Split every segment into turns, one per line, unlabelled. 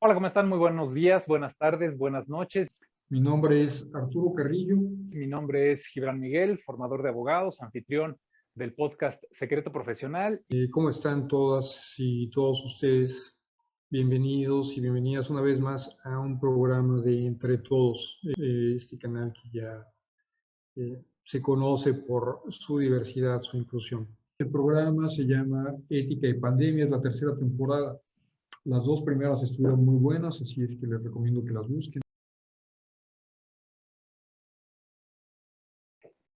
Hola, ¿cómo están? Muy buenos días, buenas tardes, buenas noches.
Mi nombre es Arturo Carrillo.
Mi nombre es Gibran Miguel, formador de abogados, anfitrión del podcast Secreto Profesional.
¿Cómo están todas y todos ustedes? Bienvenidos y bienvenidas una vez más a un programa de Entre Todos, este canal que ya se conoce por su diversidad, su inclusión. El programa se llama Ética y Pandemia, es la tercera temporada. Las dos primeras estuvieron muy buenas, así es que les recomiendo que las busquen.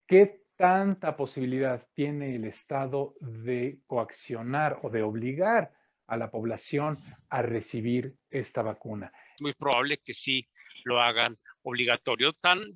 ¿Qué tanta posibilidad tiene el Estado de coaccionar o de obligar a la población a recibir esta vacuna?
Muy probable que sí lo hagan obligatorio.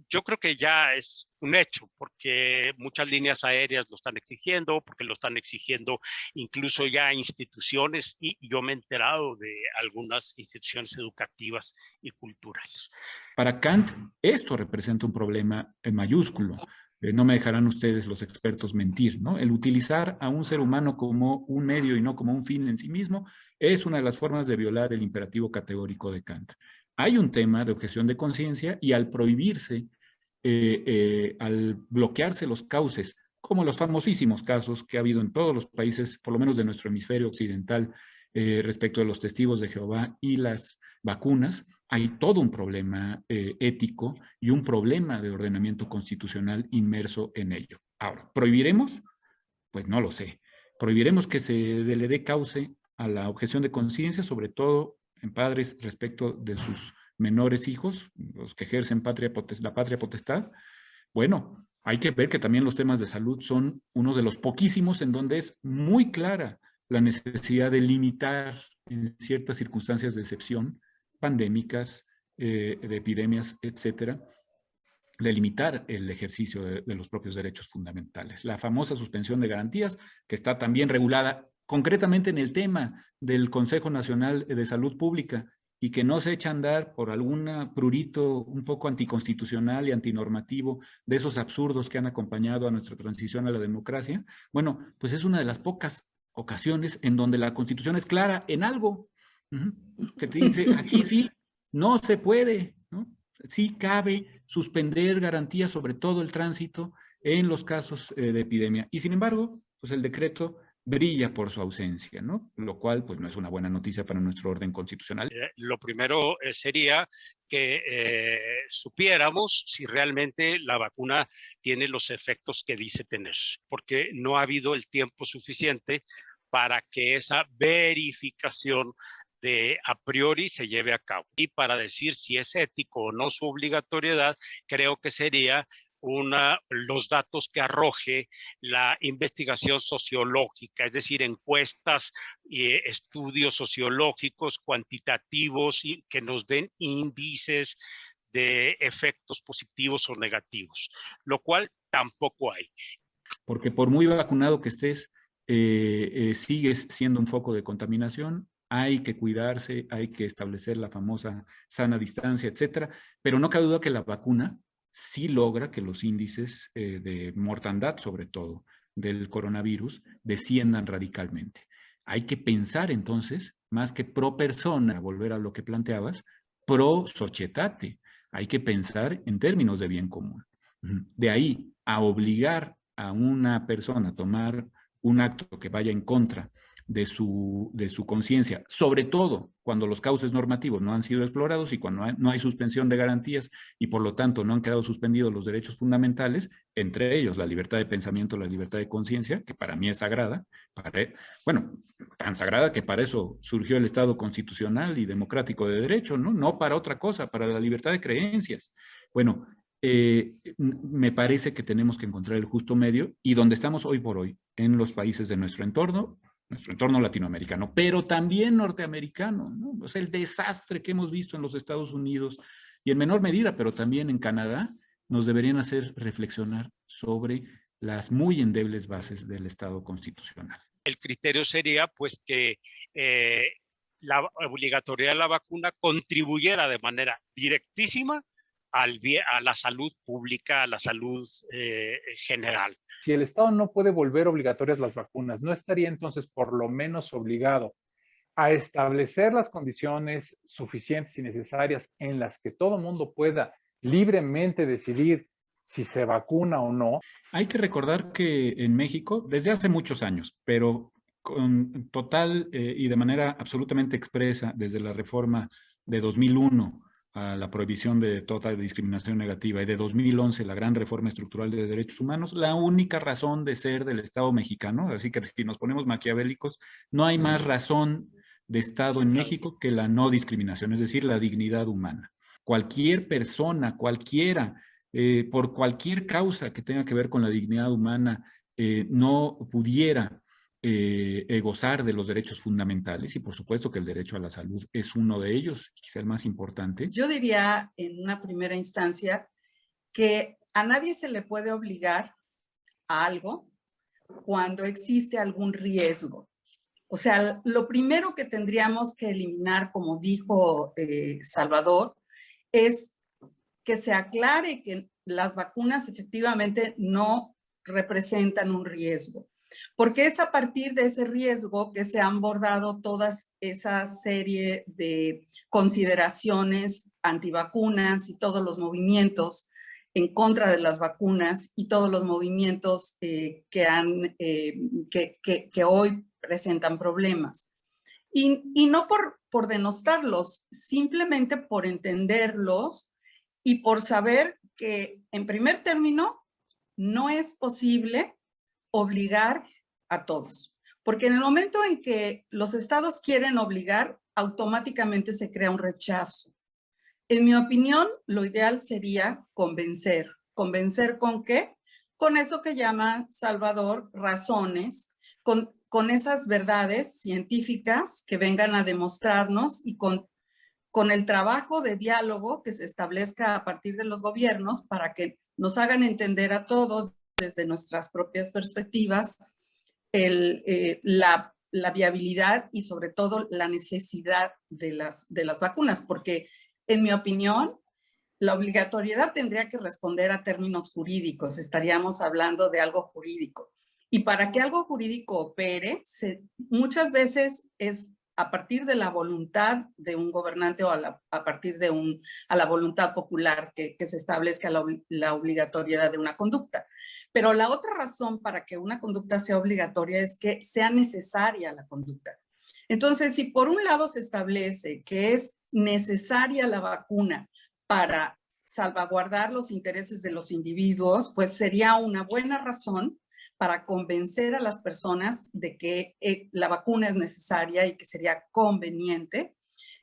Yo creo que ya es un hecho, porque muchas líneas aéreas lo están exigiendo, porque lo están exigiendo incluso ya instituciones, y yo me he enterado de algunas instituciones educativas y culturales.
Para Kant, esto representa un problema mayúsculo. No me dejarán ustedes, los expertos, mentir, ¿no? El utilizar a un ser humano como un medio y no como un fin en sí mismo es una de las formas de violar el imperativo categórico de Kant. Hay un tema de objeción de conciencia y al prohibirse, al bloquearse los cauces, como los famosísimos casos que ha habido en todos los países, por lo menos de nuestro hemisferio occidental, respecto de los testigos de Jehová y las vacunas, hay todo un problema ético y un problema de ordenamiento constitucional inmerso en ello. Ahora, ¿prohibiremos? Pues no lo sé. ¿Prohibiremos que se le dé cauce a la objeción de conciencia, sobre todo en padres respecto de sus menores hijos, los que ejercen la patria potestad? Bueno, hay que ver que también los temas de salud son uno de los poquísimos en donde es muy clara la necesidad de limitar en ciertas circunstancias de excepción, pandémicas, de epidemias, etcétera, de limitar el ejercicio de los propios derechos fundamentales. La famosa suspensión de garantías, que está también regulada concretamente en el tema del Consejo Nacional de Salud Pública, y que no se echa a andar por algún prurito un poco anticonstitucional y antinormativo de esos absurdos que han acompañado a nuestra transición a la democracia, bueno, pues es una de las pocas ocasiones en donde la Constitución es clara en algo, que te dice, aquí sí, no se puede, ¿no? Sí cabe suspender garantías sobre todo el tránsito en los casos de epidemia. Y sin embargo, pues el decreto brilla por su ausencia, ¿no? Lo cual, pues, no es una buena noticia para nuestro orden constitucional.
Lo primero sería que supiéramos si realmente la vacuna tiene los efectos que dice tener, porque no ha habido el tiempo suficiente para que esa verificación de a priori se lleve a cabo. Y para decir si es ético o no su obligatoriedad, creo que sería los datos que arroje la investigación sociológica, es decir, encuestas y estudios sociológicos cuantitativos y que nos den índices de efectos positivos o negativos, lo cual tampoco hay.
Porque por muy vacunado que estés, sigues siendo un foco de contaminación. Hay que cuidarse, hay que establecer la famosa sana distancia, etcétera, pero no cabe duda que la vacuna sí logra que los índices de mortandad, sobre todo, del coronavirus, desciendan radicalmente. Hay que pensar entonces, más que pro persona, volver a lo que planteabas, pro societate. Hay que pensar en términos de bien común. De ahí a obligar a una persona a tomar un acto que vaya en contra de su conciencia, sobre todo cuando los cauces normativos no han sido explorados y cuando no hay suspensión de garantías y por lo tanto no han quedado suspendidos los derechos fundamentales, entre ellos la libertad de pensamiento, la libertad de conciencia, que para mí es sagrada, bueno, tan sagrada que para eso surgió el Estado constitucional y democrático de derecho, ¿no? No para otra cosa, para la libertad de creencias. Bueno, me parece que tenemos que encontrar el justo medio y donde estamos hoy por hoy, en los países de nuestro entorno latinoamericano, pero también norteamericano, ¿no? O sea, el desastre que hemos visto en los Estados Unidos y en menor medida, pero también en Canadá, nos deberían hacer reflexionar sobre las muy endebles bases del Estado constitucional.
El criterio sería, pues, que la obligatoriedad de la vacuna contribuyera de manera directísima a la salud pública, a la salud general.
Si el Estado no puede volver obligatorias las vacunas, ¿no estaría entonces por lo menos obligado a establecer las condiciones suficientes y necesarias en las que todo mundo pueda libremente decidir si se vacuna o no.
Hay que recordar que en México, desde hace muchos años, pero con total y de manera absolutamente expresa, desde la reforma de 2001 a la prohibición de toda discriminación negativa y de 2011 la gran reforma estructural de derechos humanos, la única razón de ser del Estado mexicano, así que si nos ponemos maquiavélicos, no hay más razón de Estado en México que la no discriminación, es decir, la dignidad humana. Cualquier persona, cualquiera, por cualquier causa que tenga que ver con la dignidad humana, no pudiera gozar de los derechos fundamentales, y por supuesto que el derecho a la salud es uno de ellos, quizá el más importante.
Yo diría en una primera instancia que a nadie se le puede obligar a algo cuando existe algún riesgo. O sea, lo primero que tendríamos que eliminar, como dijo Salvador, es que se aclare que las vacunas efectivamente no representan un riesgo, porque es a partir de ese riesgo que se han abordado todas esa serie de consideraciones antivacunas y todos los movimientos en contra de las vacunas y todos los movimientos que hoy presentan problemas. Y no por denostarlos, simplemente por entenderlos y por saber que, en primer término, no es posible obligar a todos. Porque en el momento en que los estados quieren obligar, automáticamente se crea un rechazo. En mi opinión, lo ideal sería convencer. ¿Convencer con qué? Con eso que llama Salvador razones, con esas verdades científicas que vengan a demostrarnos y con el trabajo de diálogo que se establezca a partir de los gobiernos para que nos hagan entender a todos desde nuestras propias perspectivas la viabilidad y sobre todo la necesidad de las vacunas, porque en mi opinión la obligatoriedad tendría que responder a términos jurídicos, estaríamos hablando de algo jurídico. Y para que algo jurídico opere, muchas veces es a partir de la voluntad de un gobernante o a partir de a la voluntad popular que se establezca la obligatoriedad de una conducta. Pero la otra razón para que una conducta sea obligatoria es que sea necesaria la conducta. Entonces, si por un lado se establece que es necesaria la vacuna para salvaguardar los intereses de los individuos, pues sería una buena razón para convencer a las personas de que la vacuna es necesaria y que sería conveniente,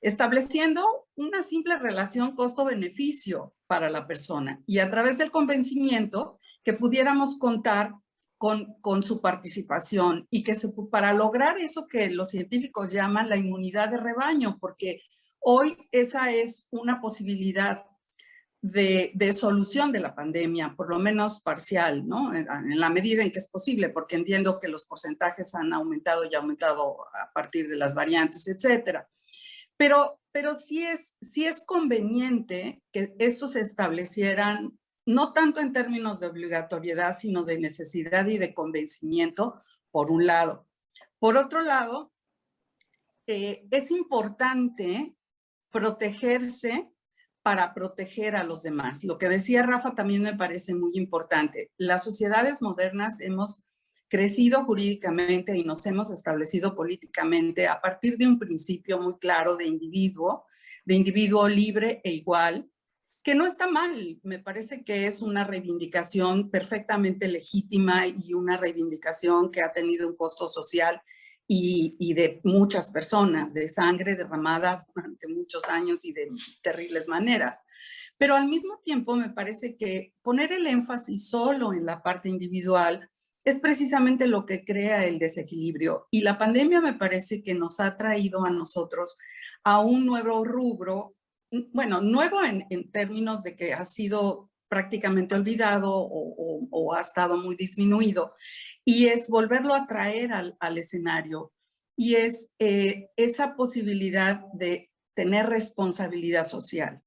estableciendo una simple relación costo-beneficio para la persona y a través del convencimiento que pudiéramos contar con su participación y que para lograr eso que los científicos llaman la inmunidad de rebaño, porque hoy esa es una posibilidad de solución de la pandemia, por lo menos parcial, ¿no? En la medida en que es posible, porque entiendo que los porcentajes han aumentado y aumentado a partir de las variantes, etcétera. Pero sí es conveniente que estos se establecieran no tanto en términos de obligatoriedad, sino de necesidad y de convencimiento, por un lado. Por otro lado, es importante protegerse para proteger a los demás. Lo que decía Rafa también me parece muy importante. Las sociedades modernas hemos crecido jurídicamente y nos hemos establecido políticamente a partir de un principio muy claro de individuo libre e igual, que no está mal. Me parece que es una reivindicación perfectamente legítima y una reivindicación que ha tenido un costo social y de muchas personas, de sangre derramada durante muchos años y de terribles maneras. Pero al mismo tiempo me parece que poner el énfasis solo en la parte individual es precisamente lo que crea el desequilibrio. Y la pandemia me parece que nos ha traído a nosotros a un nuevo rubro, bueno, nuevo en términos de que ha sido prácticamente olvidado o ha estado muy disminuido, y es volverlo a traer al escenario, y es esa posibilidad de tener responsabilidad social.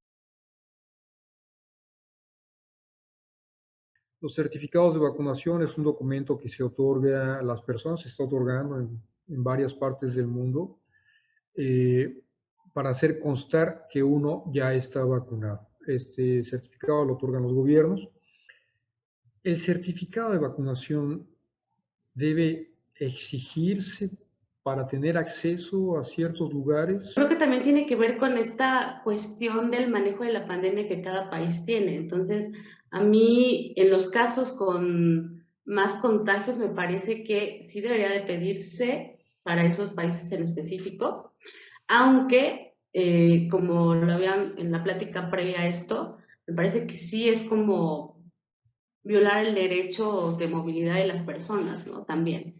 Los certificados de vacunación es un documento que se otorga a las personas, se está otorgando en varias partes del mundo para hacer constar que uno ya está vacunado. Este certificado lo otorgan los gobiernos. ¿El certificado de vacunación debe exigirse para tener acceso a ciertos lugares?
Creo que también tiene que ver con esta cuestión del manejo de la pandemia que cada país tiene. Entonces, a mí, en los casos con más contagios, me parece que sí debería de pedirse para esos países en específico, aunque, como lo habían en la plática previa a esto, me parece que sí es como violar el derecho de movilidad de las personas, ¿no? También.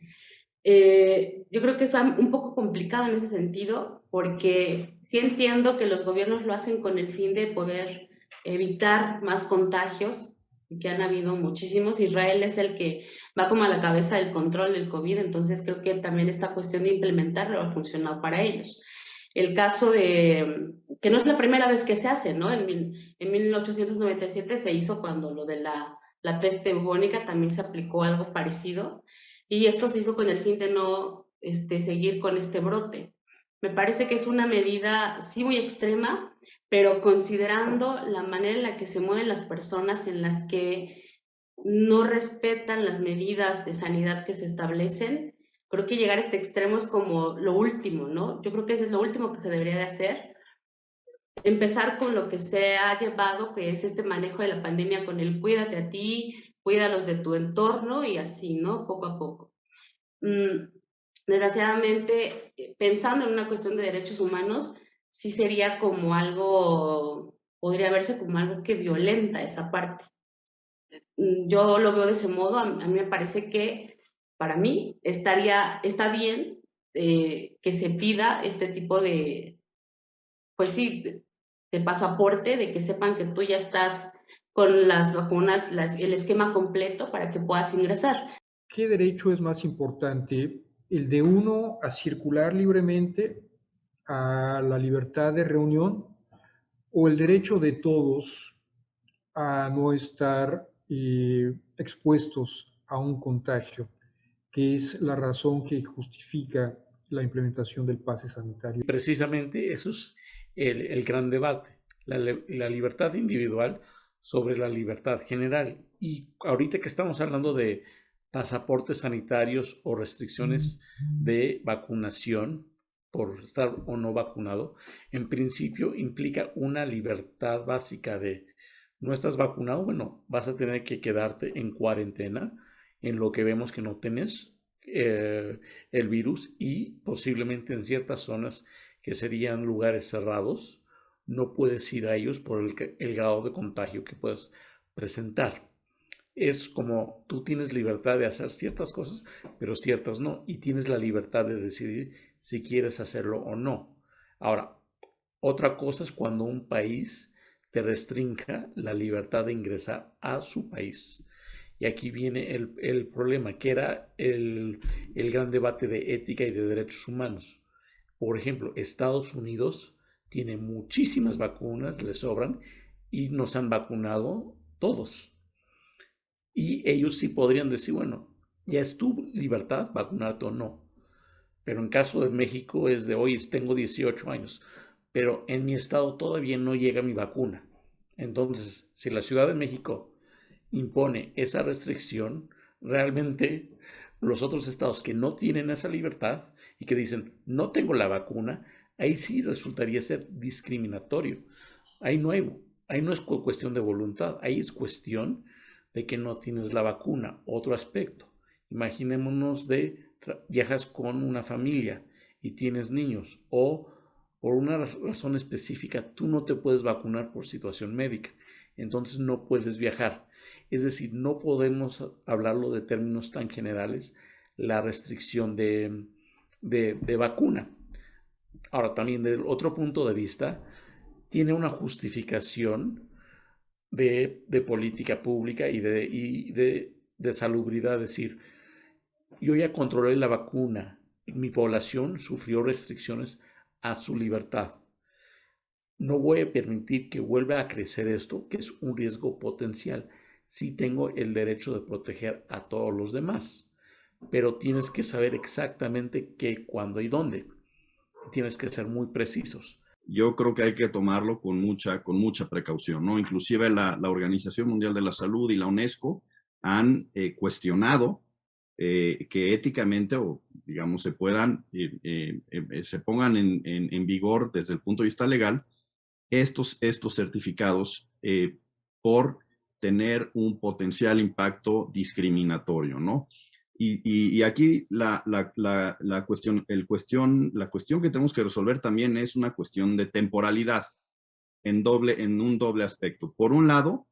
Yo creo que es un poco complicado en ese sentido, porque sí entiendo que los gobiernos lo hacen con el fin de poder evitar más contagios, que han habido muchísimos. Israel es el que va como a la cabeza del control del COVID, entonces creo que también esta cuestión de implementarlo ha funcionado para ellos. El caso de, que no es la primera vez que se hace, ¿no? En 1897 se hizo cuando lo de la peste bubónica, también se aplicó algo parecido, y esto se hizo con el fin de no seguir con este brote. Me parece que es una medida sí muy extrema, pero considerando la manera en la que se mueven las personas, en las que no respetan las medidas de sanidad que se establecen, creo que llegar a este extremo es como lo último, ¿no? Yo creo que es lo último que se debería de hacer. Empezar con lo que se ha llevado, que es este manejo de la pandemia con el cuídate a ti, cuídalos de tu entorno y así, ¿no? Poco a poco. Desgraciadamente, pensando en una cuestión de derechos humanos, sí sería como algo, podría verse como algo que violenta esa parte. Yo lo veo de ese modo. A mí me parece que para mí está bien que se pida este tipo de, pues sí, de pasaporte, de que sepan que tú ya estás con las vacunas, el esquema completo para que puedas ingresar.
¿Qué derecho es más importante? ¿El de uno a circular libremente, a la libertad de reunión, o el derecho de todos a no estar expuestos a un contagio, que es la razón que justifica la implementación del pase sanitario?
Precisamente eso es el gran debate, la libertad individual sobre la libertad general. Y ahorita que estamos hablando de pasaportes sanitarios o restricciones de vacunación por estar o no vacunado, en principio implica una libertad básica de no estás vacunado, bueno, vas a tener que quedarte en cuarentena en lo que vemos que no tienes el virus, y posiblemente en ciertas zonas que serían lugares cerrados no puedes ir a ellos por el grado de contagio que puedes presentar. Es como tú tienes libertad de hacer ciertas cosas, pero ciertas no, y tienes la libertad de decidir si quieres hacerlo o no. Ahora, otra cosa es cuando un país te restrinja la libertad de ingresar a su país. Y aquí viene el problema, que era el gran debate de ética y de derechos humanos. Por ejemplo, Estados Unidos tiene muchísimas vacunas, le sobran, y nos han vacunado todos. Y ellos sí podrían decir, bueno, ya es tu libertad vacunarte o no. Pero en caso de México es de, hoy tengo 18 años, pero en mi estado todavía no llega mi vacuna. Entonces, si la Ciudad de México impone esa restricción, realmente los otros estados que no tienen esa libertad y que dicen no tengo la vacuna, ahí sí resultaría ser discriminatorio. Ahí no es cuestión de voluntad, ahí es cuestión de que no tienes la vacuna. Otro aspecto, imaginémonos viajas con una familia y tienes niños, o por una razón específica tú no te puedes vacunar por situación médica, entonces no puedes viajar. Es decir, no podemos hablarlo de términos tan generales, la restricción de vacuna. Ahora, también del otro punto de vista, tiene una justificación de política pública y de salubridad. Es decir, yo ya controlé la vacuna, mi población sufrió restricciones a su libertad. No voy a permitir que vuelva a crecer esto, que es un riesgo potencial. Sí tengo el derecho de proteger a todos los demás, pero tienes que saber exactamente qué, cuándo y dónde. tienes que ser muy precisos.
Yo creo que hay que tomarlo con mucha precaución, ¿no? Inclusive la Organización Mundial de la Salud y la UNESCO han cuestionado que éticamente, o digamos, se pongan en vigor desde el punto de vista legal estos certificados por tener un potencial impacto discriminatorio, ¿no? Y aquí la cuestión que tenemos que resolver también es una cuestión de temporalidad en un doble aspecto. Por un lado,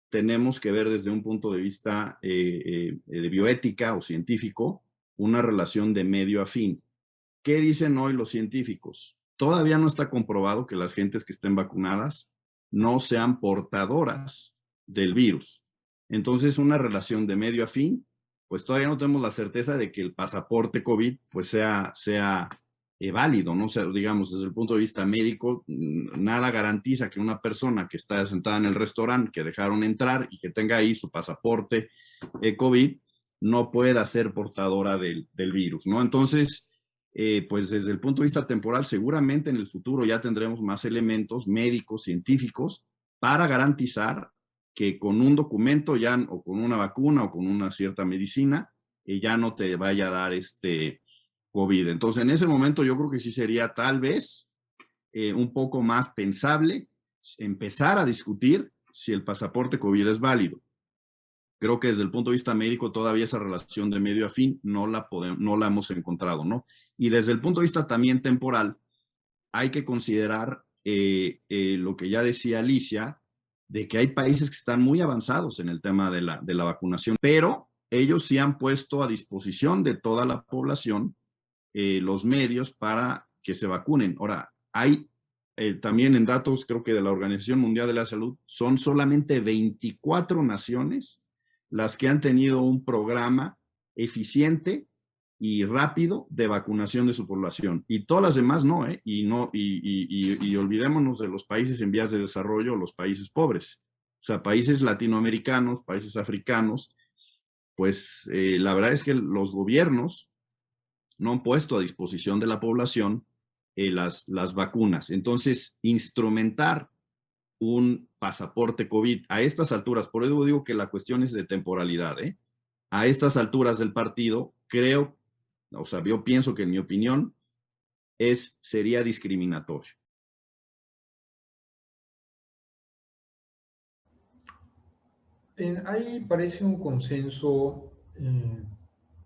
tenemos que ver desde un punto de vista de bioética o científico una relación de medio a fin. ¿Qué dicen hoy los científicos? Todavía no está comprobado que las gentes que estén vacunadas no sean portadoras del virus. Entonces, una relación de medio a fin, pues todavía no tenemos la certeza de que el pasaporte COVID pues sea válido, ¿no? O sea, digamos, desde el punto de vista médico, nada garantiza que una persona que está sentada en el restaurante, que dejaron entrar y que tenga ahí su pasaporte COVID, no pueda ser portadora del virus, ¿no? Entonces, pues desde el punto de vista temporal, seguramente en el futuro ya tendremos más elementos médicos, científicos, para garantizar que con un documento ya, o con una vacuna o con una cierta medicina, ya no te vaya a dar COVID. Entonces, en ese momento yo creo que sí sería tal vez un poco más pensable empezar a discutir si el pasaporte COVID es válido. Creo que desde el punto de vista médico todavía esa relación de medio a fin no la hemos encontrado, ¿no? Y desde el punto de vista también temporal, hay que considerar lo que ya decía Alicia, de que hay países que están muy avanzados en el tema de la vacunación, pero ellos sí han puesto a disposición de toda la población los medios para que se vacunen. Ahora, hay también en datos, creo que de la Organización Mundial de la Salud, son solamente 24 naciones las que han tenido un programa eficiente y rápido de vacunación de su población. Y todas las demás no, ¿eh? Y olvidémonos de los países en vías de desarrollo, los países pobres. O sea, países latinoamericanos, países africanos, pues la verdad es que los gobiernos no han puesto a disposición de la población las vacunas. Entonces, instrumentar un pasaporte COVID a estas alturas, por eso digo que la cuestión es de temporalidad, a estas alturas del partido, creo, o sea, yo pienso que en mi opinión sería discriminatorio.
Ahí parece un consenso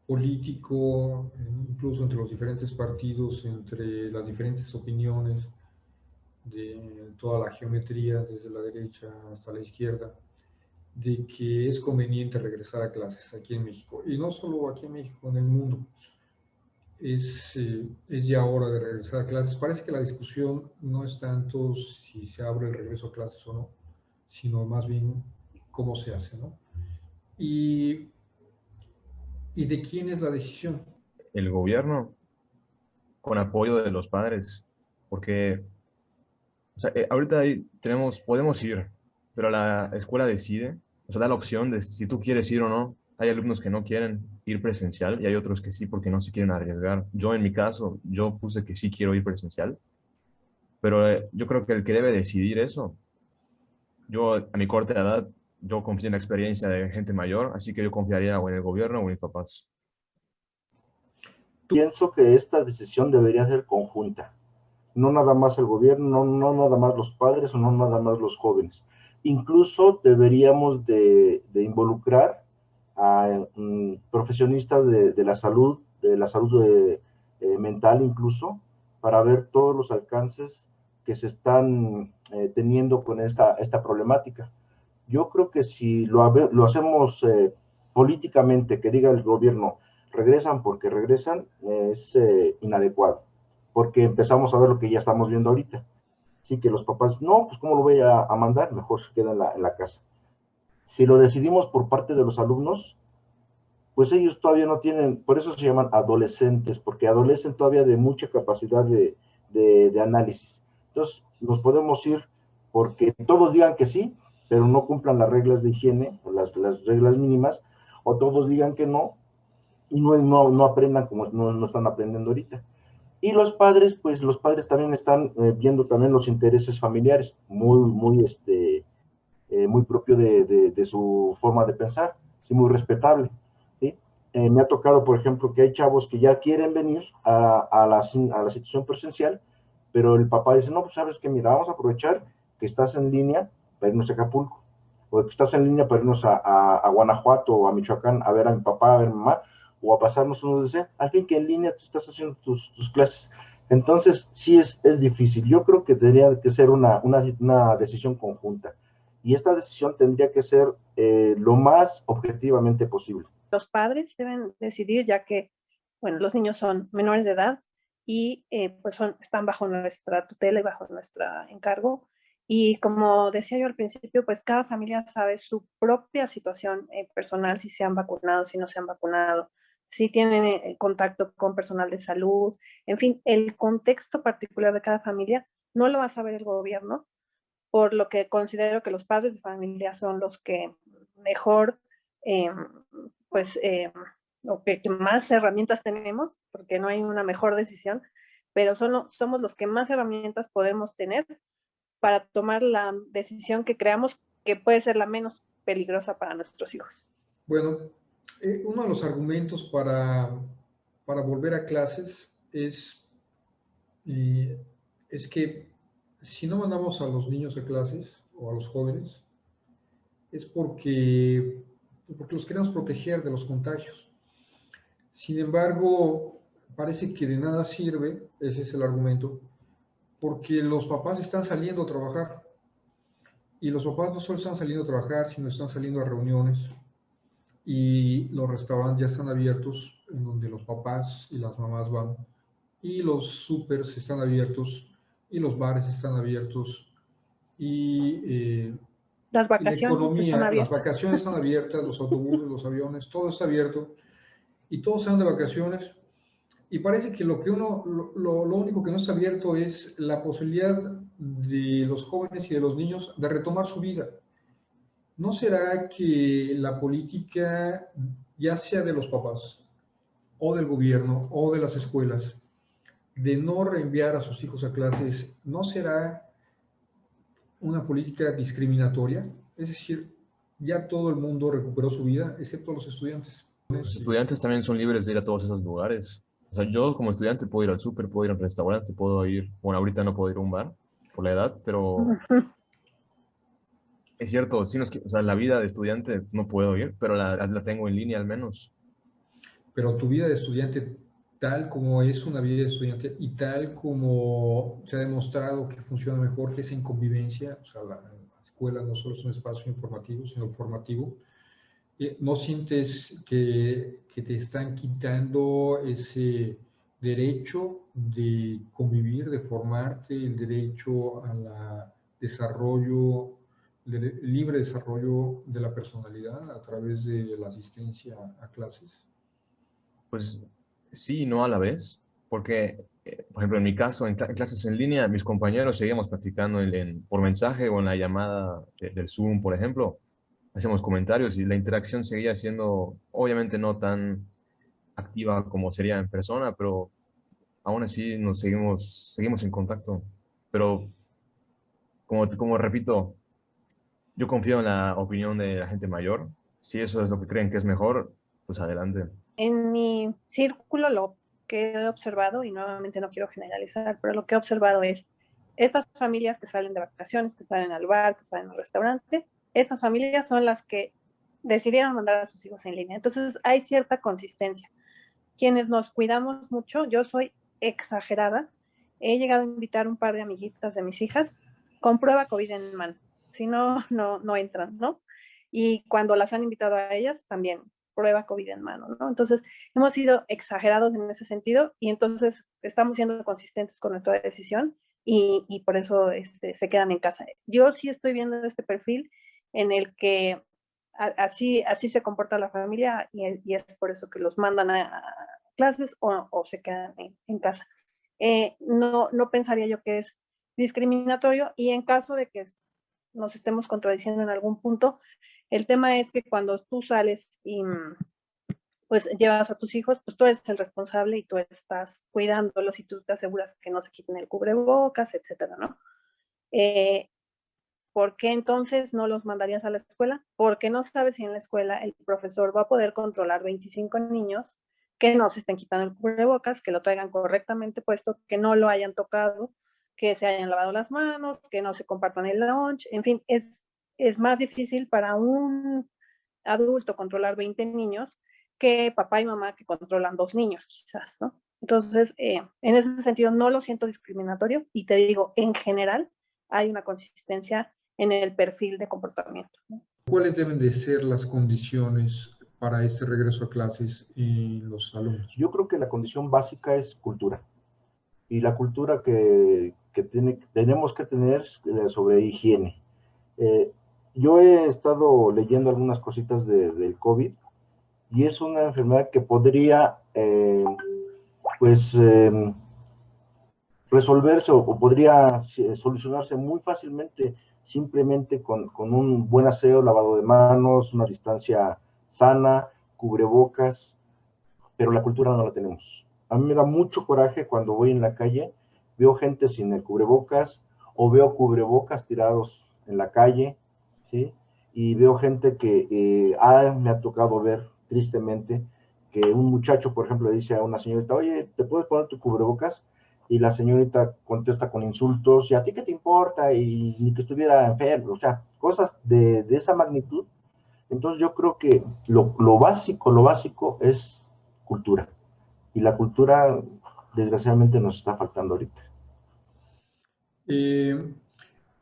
político, incluso entre los diferentes partidos, entre las diferentes opiniones de toda la geometría, desde la derecha hasta la izquierda, de que es conveniente regresar a clases aquí en México. Y no solo aquí en México, en el mundo. Es ya hora de regresar a clases. Parece que la discusión no es tanto si se abre el regreso a clases o no, sino más bien cómo se hace, ¿no? ¿Y de quién es la decisión?
El gobierno, con apoyo de los padres, porque o sea, ahorita podemos ir, pero la escuela decide, o sea, da la opción de si tú quieres ir o no. Hay alumnos que no quieren ir presencial y hay otros que sí porque no se quieren arriesgar. Yo, en mi caso, yo puse que sí quiero ir presencial, pero yo creo que el que debe decidir eso, yo a mi corta edad, yo confío en la experiencia de gente mayor, así que yo confiaría o en el gobierno o en mis papás.
Pienso que esta decisión debería ser conjunta. No nada más el gobierno, no nada más los padres o no nada más los jóvenes. Incluso deberíamos de involucrar a profesionistas de la salud mental incluso, para ver todos los alcances que se están teniendo con esta problemática. Yo creo que si lo hacemos políticamente, que diga el gobierno, regresan porque regresan, es inadecuado, porque empezamos a ver lo que ya estamos viendo ahorita. Así que los papás, no, pues ¿cómo lo voy a mandar? Mejor se queda en la casa. Si lo decidimos por parte de los alumnos, pues ellos todavía no tienen, por eso se llaman adolescentes, porque adolecen todavía de mucha capacidad de análisis. Entonces, nos podemos ir porque todos digan que sí, pero no cumplan las reglas de higiene, o las reglas mínimas, o todos digan que no, y no aprendan como no están aprendiendo ahorita. Y los padres, pues los padres también están viendo también los intereses familiares, muy propio de su forma de pensar, sí, muy respetable, ¿sí? Me ha tocado, por ejemplo, que hay chavos que ya quieren venir a la situación presencial, pero el papá dice, no, pues sabes que mira, vamos a aprovechar que estás en línea para irnos a Acapulco, o que estás en línea para irnos a Guanajuato o a Michoacán a ver a mi papá, a ver a mi mamá, o a pasarnos unos deseos, al fin que en línea tú estás haciendo tus clases. Entonces, sí es difícil. Yo creo que tendría que ser una decisión conjunta. Y esta decisión tendría que ser lo más objetivamente posible.
Los padres deben decidir, ya que, bueno, los niños son menores de edad y pues están bajo nuestra tutela y bajo nuestro encargo. Y como decía yo al principio, pues cada familia sabe su propia situación personal, si se han vacunado, si no se han vacunado, si tienen contacto con personal de salud, en fin, el contexto particular de cada familia no lo va a saber el gobierno, por lo que considero que los padres de familia son los que mejor, o que más herramientas tenemos, porque no hay una mejor decisión, pero somos los que más herramientas podemos tener para tomar la decisión que creamos que puede ser la menos peligrosa para nuestros hijos.
Bueno, uno de los argumentos para volver a clases es que si no mandamos a los niños a clases o a los jóvenes, es porque los queremos proteger de los contagios. Sin embargo, parece que de nada sirve, ese es el argumento, porque los papás están saliendo a trabajar. Y los papás no solo están saliendo a trabajar, sino están saliendo a reuniones. Y los restaurantes ya están abiertos, en donde los papás y las mamás van. Y los súpers están abiertos, y los bares están abiertos, y
las vacaciones
la economía,
están abiertas.
las vacaciones están abiertas, los autobuses, los aviones, todo está abierto, y todos están de vacaciones. Y parece que lo único que no está abierto es la posibilidad de los jóvenes y de los niños de retomar su vida. ¿No será que la política, ya sea de los papás, o del gobierno, o de las escuelas, de no reenviar a sus hijos a clases, no será una política discriminatoria? Es decir, ya todo el mundo recuperó su vida, excepto los estudiantes.
Los estudiantes también son libres de ir a todos esos lugares. O sea, yo como estudiante puedo ir al súper, puedo ir al restaurante, puedo ir, bueno, ahorita no puedo ir a un bar por la edad, pero es cierto, sí o sea, la vida de estudiante no puedo ir, pero la tengo en línea al menos.
Pero tu vida de estudiante, tal como es una vida de estudiante y tal como se ha demostrado que funciona mejor, que es en convivencia, o sea, la escuela no solo es un espacio informativo, sino formativo, ¿no sientes que te están quitando ese derecho de convivir, de formarte, el derecho al desarrollo, libre desarrollo de la personalidad a través de la asistencia a clases?
Pues sí y no a la vez, porque, por ejemplo, en mi caso, en clases en línea, mis compañeros seguíamos practicando por mensaje o en la llamada del Zoom, por ejemplo, hacíamos comentarios y la interacción seguía siendo, obviamente no tan activa como sería en persona, pero aún así nos seguimos en contacto. Pero, como repito, yo confío en la opinión de la gente mayor. Si eso es lo que creen que es mejor, pues adelante.
En mi círculo lo que he observado, y nuevamente no quiero generalizar, pero lo que he observado es estas familias que salen de vacaciones, que salen al bar, que salen al restaurante, estas familias son las que decidieron mandar a sus hijos en línea. Entonces hay cierta consistencia. Quienes nos cuidamos mucho, yo soy exagerada, he llegado a invitar un par de amiguitas de mis hijas con prueba COVID en mano. Si no, no entran, ¿no? Y cuando las han invitado a ellas, también prueba COVID en mano, ¿no? Entonces, hemos sido exagerados en ese sentido y entonces estamos siendo consistentes con nuestra decisión y por eso se quedan en casa. Yo sí estoy viendo este perfil en el que así se comporta la familia y es por eso que los mandan a clases o se quedan en casa. No pensaría yo que es discriminatorio y en caso de que nos estemos contradiciendo en algún punto, el tema es que cuando tú sales y pues llevas a tus hijos, pues tú eres el responsable y tú estás cuidándolos y tú te aseguras que no se quiten el cubrebocas, etcétera, ¿no? ¿Por qué entonces no los mandarías a la escuela? Porque no sabes si en la escuela el profesor va a poder controlar 25 niños que no se estén quitando el cubrebocas, que lo traigan correctamente puesto, que no lo hayan tocado, que se hayan lavado las manos, que no se compartan el lunch. En fin, es más difícil para un adulto controlar 20 niños que papá y mamá que controlan 2 niños, quizás, ¿no? Entonces, en ese sentido, no lo siento discriminatorio y te digo, en general, hay una consistencia en el perfil de comportamiento, ¿no?
¿Cuáles deben de ser las condiciones para este regreso a clases en los alumnos?
Yo creo que la condición básica es cultura. Y la cultura que tenemos que tener sobre higiene. Yo he estado leyendo algunas cositas del COVID y es una enfermedad que podría, resolverse o podría solucionarse muy fácilmente simplemente con un buen aseo, lavado de manos, una distancia sana, cubrebocas, pero la cultura no la tenemos. A mí me da mucho coraje cuando voy en la calle, veo gente sin el cubrebocas o veo cubrebocas tirados en la calle, ¿sí? Y veo gente que me ha tocado ver tristemente que un muchacho, por ejemplo, le dice a una señorita, oye, ¿te puedes poner tu cubrebocas? Y la señorita contesta con insultos, ¿y a ti qué te importa? Y ni que estuviera enfermo, o sea, cosas de esa magnitud. Entonces yo creo que lo básico es cultura. Y la cultura, desgraciadamente, nos está faltando ahorita.
En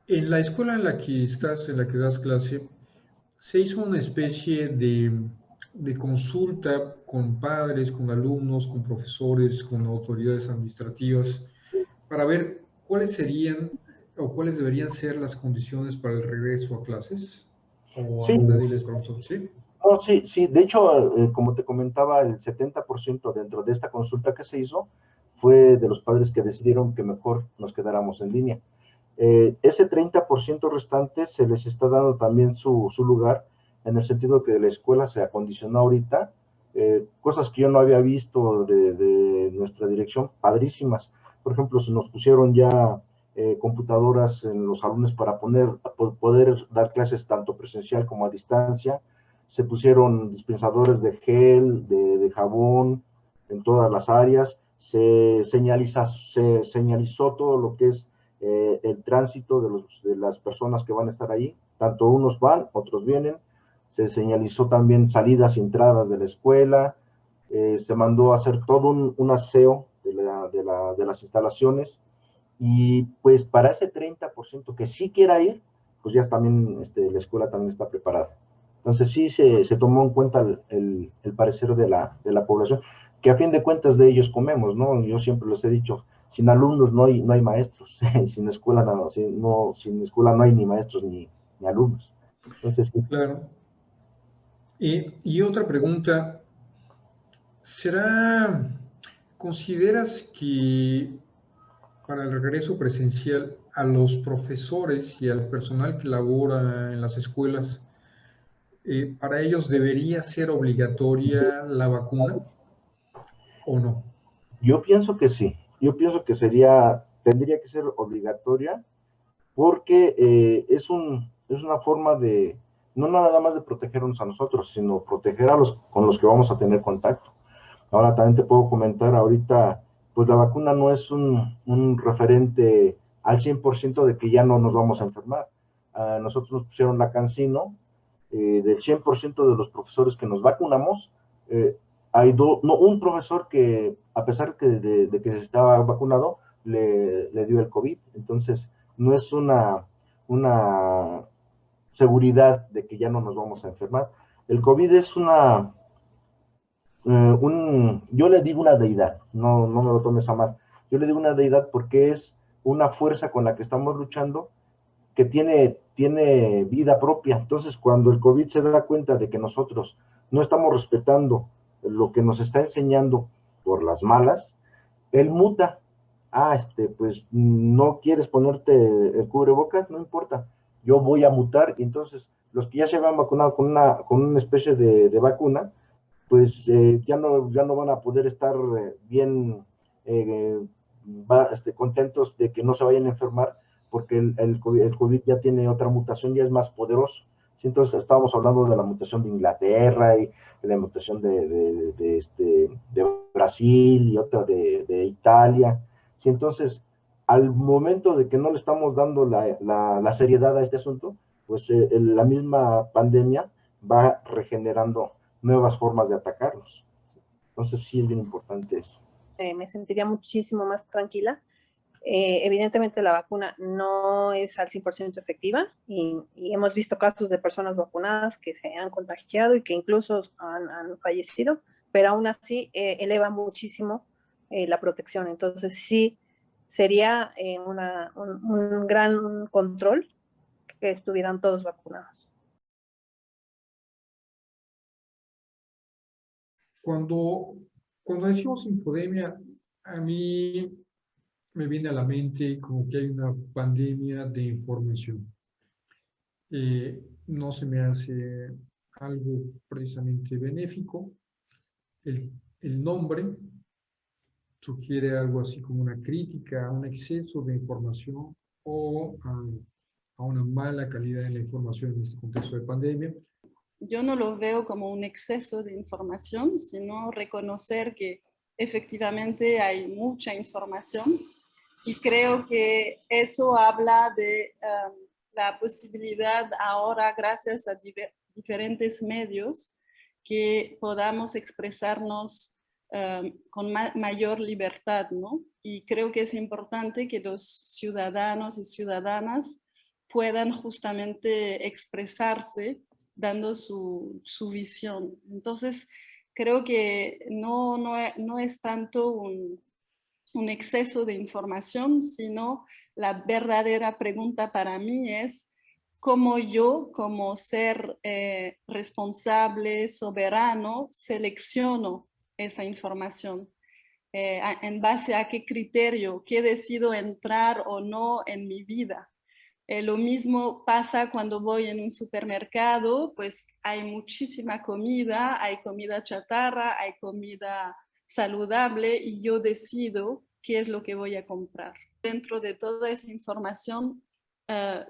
la escuela en la que estás, en la que das clase, se hizo una especie de consulta con padres, con alumnos, con profesores, con autoridades administrativas, para ver cuáles serían o cuáles deberían ser las condiciones para el regreso a clases. ¿O
Sí.
a nadie les preguntó? ¿Sí?
No, sí. De hecho, como te comentaba, el 70% dentro de esta consulta que se hizo fue de los padres que decidieron que mejor nos quedáramos en línea. Ese 30% restante se les está dando también su lugar, en el sentido que la escuela se acondicionó ahorita, cosas que yo no había visto de nuestra dirección, padrísimas. Por ejemplo, se nos pusieron ya computadoras en los salones para poder dar clases tanto presencial como a distancia. Se pusieron dispensadores de gel, de jabón en todas las áreas. Se señalizó todo lo que es el tránsito de las personas que van a estar ahí. Tanto unos van, otros vienen. Se señalizó también salidas y entradas de la escuela. Se mandó a hacer todo un aseo de las instalaciones. Y pues para ese 30% que sí quiera ir, pues ya también la escuela también está preparada. Entonces sí se tomó en cuenta el parecer de la población, que a fin de cuentas de ellos comemos, ¿no? Yo siempre les he dicho, sin alumnos no hay maestros, sin escuela sin escuela no hay ni maestros ni alumnos. Entonces sí.
Claro. Y otra pregunta, ¿consideras que para el regreso presencial a los profesores y al personal que labora en las escuelas, para ellos debería ser obligatoria la vacuna o no?
Yo pienso que sí. Yo pienso que tendría que ser obligatoria porque es una forma de, no nada más de protegernos a nosotros, sino proteger con los que vamos a tener contacto. Ahora también te puedo comentar ahorita, pues la vacuna no es un referente al 100% de que ya no nos vamos a enfermar. Nosotros nos pusieron la CanSino, del 100% de los profesores que nos vacunamos, hay un profesor que, a pesar de que estaba vacunado, le dio el COVID. Entonces, no es una seguridad de que ya no nos vamos a enfermar. El COVID es yo le digo una deidad, no me lo tomes a mal. Yo le digo una deidad porque es una fuerza con la que estamos luchando que tiene vida propia. Entonces, cuando el COVID se da cuenta de que nosotros no estamos respetando lo que nos está enseñando por las malas, él muta. Pues no quieres ponerte el cubrebocas, no importa, yo voy a mutar. Y entonces los que ya se habían vacunado con una especie de vacuna, pues ya no van a poder estar bien contentos de que no se vayan a enfermar, porque el COVID ya tiene otra mutación, ya es más poderoso. ¿Sí? Entonces estábamos hablando de la mutación de Inglaterra y de la mutación de Brasil y otra de Italia. ¿Sí? Entonces, al momento de que no le estamos dando la seriedad a este asunto, pues la misma pandemia va regenerando nuevas formas de atacarlos. Entonces sí es bien importante eso.
Me sentiría muchísimo más tranquila. Evidentemente la vacuna no es al 100% efectiva y hemos visto casos de personas vacunadas que se han contagiado y que incluso han fallecido, pero aún así eleva muchísimo la protección. Entonces sí sería un gran control que estuvieran todos vacunados.
Cuando decimos infodemia, a mí me viene a la mente como que hay una pandemia de información. No se me hace algo precisamente benéfico. El nombre sugiere algo así como una crítica a un exceso de información o a una mala calidad de la información en este contexto de pandemia.
Yo no lo veo como un exceso de información, sino reconocer que efectivamente hay mucha información y creo que eso habla de la posibilidad ahora, gracias a diferentes medios, que podamos expresarnos con mayor libertad, ¿no? Y creo que es importante que los ciudadanos y ciudadanas puedan justamente expresarse dando su visión. Entonces, creo que no es tanto un exceso de información, sino la verdadera pregunta para mí es cómo yo, como ser responsable, soberano, selecciono esa información. En base a qué criterio, qué decido entrar o no en mi vida. Lo mismo pasa cuando voy en un supermercado, pues hay muchísima comida, hay comida chatarra, hay comida saludable y yo decido qué es lo que voy a comprar. Dentro de toda esa información,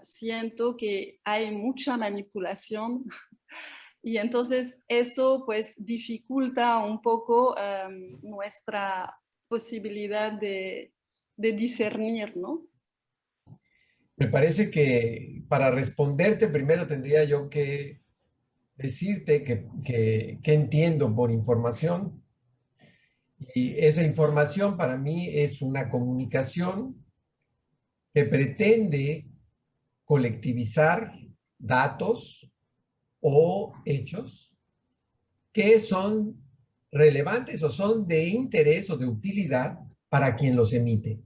siento que hay mucha manipulación y entonces eso pues dificulta un poco nuestra posibilidad de discernir, ¿no?
Me parece que para responderte primero tendría yo que decirte que entiendo por información. Y esa información para mí es una comunicación que pretende colectivizar datos o hechos que son relevantes o son de interés o de utilidad para quien los emite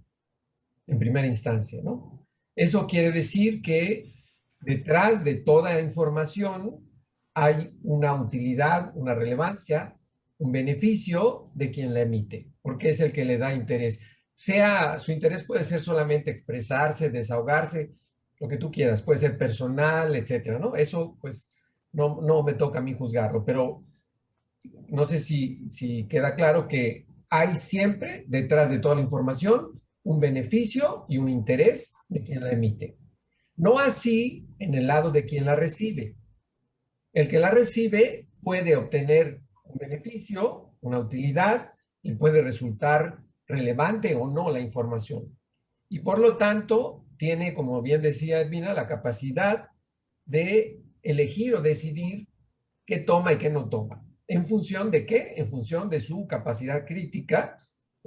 en primera instancia, ¿no? Eso quiere decir que detrás de toda información hay una utilidad, una relevancia, un beneficio de quien la emite, porque es el que le da interés. Su interés puede ser solamente expresarse, desahogarse, lo que tú quieras, puede ser personal, etcétera, ¿no? Eso, pues, no me toca a mí juzgarlo, pero no sé si queda claro que hay siempre detrás de toda la información un beneficio y un interés de quien la emite. No así en el lado de quien la recibe. El que la recibe puede obtener un beneficio, una utilidad, y puede resultar relevante o no la información. Y por lo tanto, tiene, como bien decía Edwina, la capacidad de elegir o decidir qué toma y qué no toma. ¿En función de qué? En función de su capacidad crítica,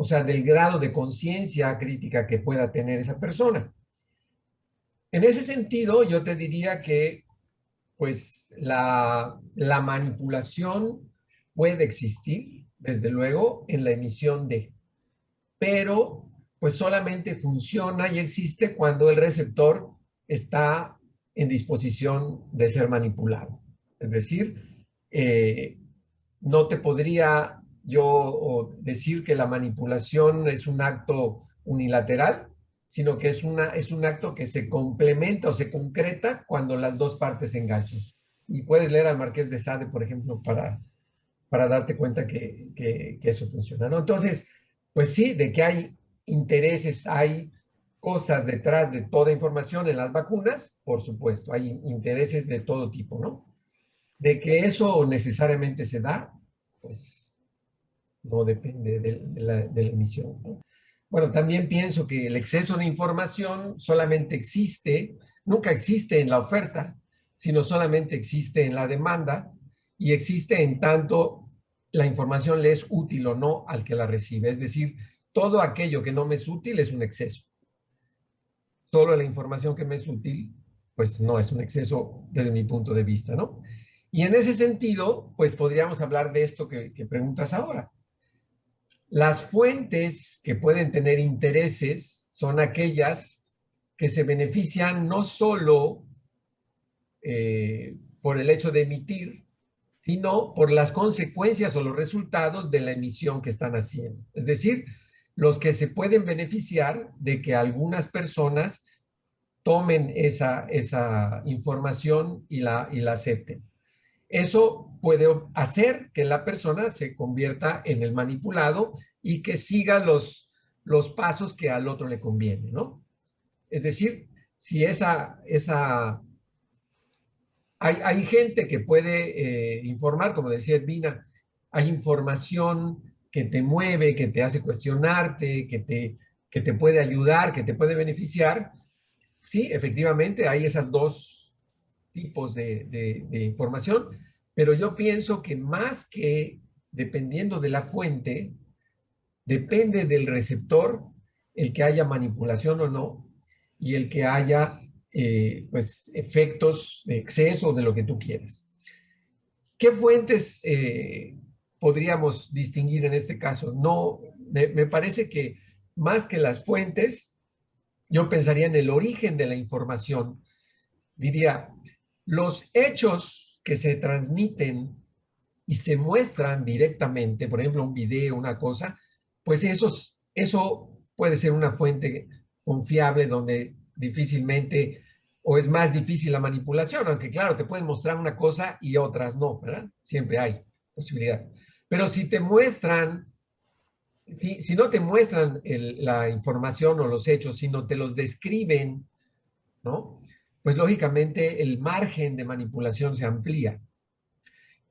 o sea, del grado de conciencia crítica que pueda tener esa persona. En ese sentido, yo te diría que pues la manipulación puede existir, desde luego, en la emisión de, pero pues solamente funciona y existe cuando el receptor está en disposición de ser manipulado. Es decir, no te podría yo decir que la manipulación es un acto unilateral, sino que es un acto que se complementa o se concreta cuando las dos partes se enganchan. Y puedes leer al Marqués de Sade, por ejemplo, para darte cuenta que eso funciona, ¿no? Entonces, pues sí, de que hay intereses, hay cosas detrás de toda información en las vacunas, por supuesto, hay intereses de todo tipo, ¿no? De que eso necesariamente se da, pues no depende de la emisión, ¿no? Bueno, también pienso que el exceso de información solamente existe, nunca existe en la oferta, sino solamente existe en la demanda y existe en tanto la información le es útil o no al que la recibe. Es decir, todo aquello que no me es útil es un exceso. Solo la información que me es útil, pues no es un exceso desde mi punto de vista, ¿no? Y en ese sentido, pues podríamos hablar de esto que preguntas ahora. Las fuentes que pueden tener intereses son aquellas que se benefician no solo por el hecho de emitir, sino por las consecuencias o los resultados de la emisión que están haciendo. Es decir, los que se pueden beneficiar de que algunas personas tomen esa información y la acepten. Eso puede hacer que la persona se convierta en el manipulado y que siga los pasos que al otro le conviene, ¿no? Es decir, si hay gente que puede informar, como decía Edwina, hay información que te mueve, que te hace cuestionarte, que te puede ayudar, que te puede beneficiar. Sí, efectivamente, hay esos dos tipos de información, pero yo pienso que más que dependiendo de la fuente, depende del receptor el que haya manipulación o no, y el que haya pues efectos de exceso de lo que tú quieres. ¿Qué fuentes podríamos distinguir en este caso? No, me parece que más que las fuentes, yo pensaría en el origen de la información. Diría, los hechos que se transmiten y se muestran directamente, por ejemplo, un video, una cosa, pues eso puede ser una fuente confiable donde difícilmente o es más difícil la manipulación, aunque claro, te pueden mostrar una cosa y otras no, ¿verdad? Siempre hay posibilidad. Pero si te muestran, si no te muestran la información o los hechos, sino te los describen, ¿no? Pues lógicamente el margen de manipulación se amplía.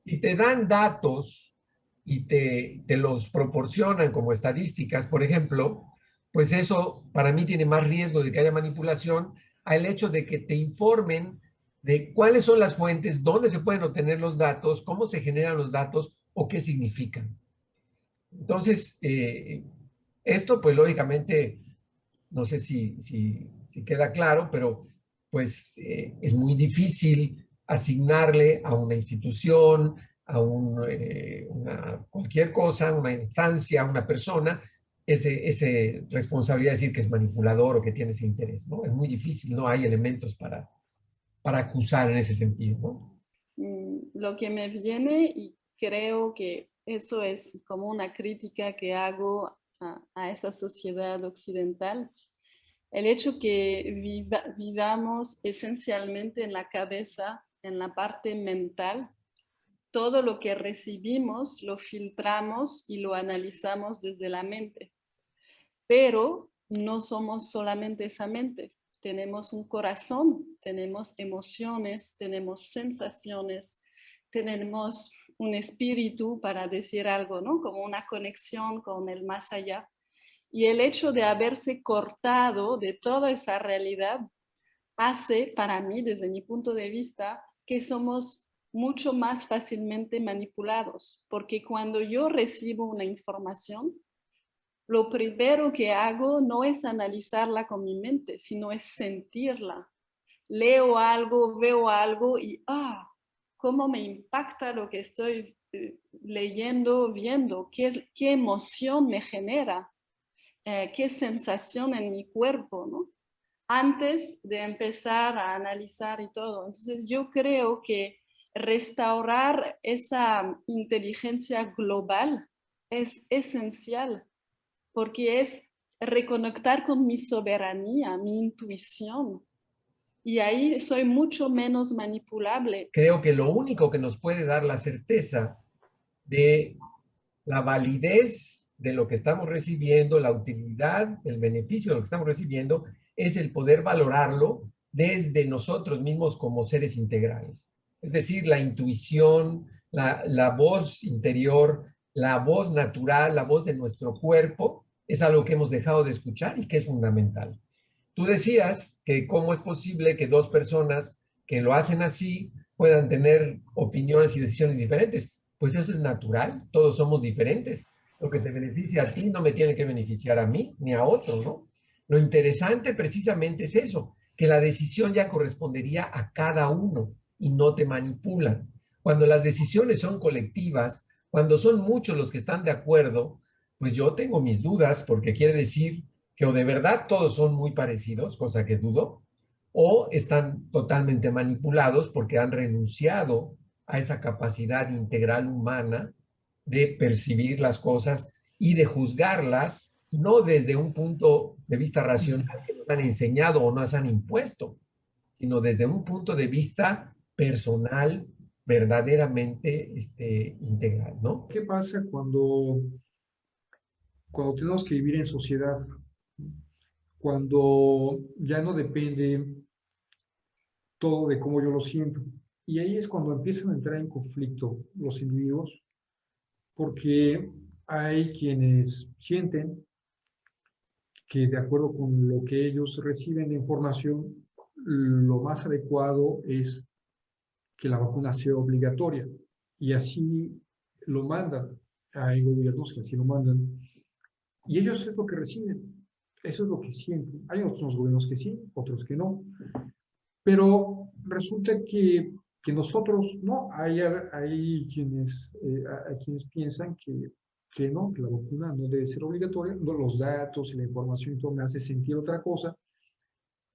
Y te dan datos y te los proporcionan como estadísticas, por ejemplo, pues eso para mí tiene más riesgo de que haya manipulación al hecho de que te informen de cuáles son las fuentes, dónde se pueden obtener los datos, cómo se generan los datos o qué significan. Entonces, esto pues lógicamente, no sé si queda claro, pero pues es muy difícil asignarle a una institución, a cualquier cosa, una instancia, a una persona, ese responsabilidad de decir que es manipulador o que tiene ese interés, ¿no? Es muy difícil, no hay elementos para acusar en ese sentido, ¿no?
Lo que me viene, y creo que eso es como una crítica que hago a esa sociedad occidental, el hecho que vivamos esencialmente en la cabeza, en la parte mental, todo lo que recibimos lo filtramos y lo analizamos desde la mente. Pero no somos solamente esa mente. Tenemos un corazón, tenemos emociones, tenemos sensaciones, tenemos un espíritu, para decir algo, ¿no? Como una conexión con el más allá. Y el hecho de haberse cortado de toda esa realidad hace, para mí, desde mi punto de vista, que somos mucho más fácilmente manipulados, porque cuando yo recibo una información, lo primero que hago no es analizarla con mi mente, sino es sentirla. Leo algo, veo algo y cómo me impacta lo que estoy leyendo, viendo, qué emoción me genera, qué sensación en mi cuerpo, ¿no? Antes de empezar a analizar y todo. Entonces yo creo que restaurar esa inteligencia global es esencial, porque es reconectar con mi soberanía, mi intuición. Y ahí soy mucho menos manipulable.
Creo que lo único que nos puede dar la certeza de la validez de lo que estamos recibiendo, la utilidad, el beneficio de lo que estamos recibiendo, es el poder valorarlo desde nosotros mismos como seres integrales. Es decir, la intuición, la voz interior, la voz natural, la voz de nuestro cuerpo, es algo que hemos dejado de escuchar y que es fundamental. Tú decías que cómo es posible que dos personas que lo hacen así puedan tener opiniones y decisiones diferentes. Pues eso es natural, todos somos diferentes. Lo que te beneficia a ti no me tiene que beneficiar a mí ni a otro, ¿no? Lo interesante precisamente es eso, que la decisión ya correspondería a cada uno y no te manipulan. Cuando las decisiones son colectivas, cuando son muchos los que están de acuerdo, pues yo tengo mis dudas porque quiere decir que o de verdad todos son muy parecidos, cosa que dudo, o están totalmente manipulados porque han renunciado a esa capacidad integral humana de percibir las cosas y de juzgarlas, no desde un punto de vista racional que nos han enseñado o nos han impuesto, sino desde un punto de vista personal, verdaderamente integral, ¿no?
¿Qué pasa cuando tenemos que vivir en sociedad? Cuando ya no depende todo de cómo yo lo siento. Y ahí es cuando empiezan a entrar en conflicto los individuos, porque hay quienes sienten que de acuerdo con lo que ellos reciben de información, lo más adecuado es que la vacuna sea obligatoria. Y así lo mandan. Hay gobiernos que así lo mandan. Y ellos es lo que reciben. Eso es lo que sienten. Hay otros gobiernos que sí, otros que no. Pero resulta que nosotros no. Hay quienes piensan que no, que la vacuna no debe ser obligatoria. No, los datos y la información y todo me hace sentir otra cosa.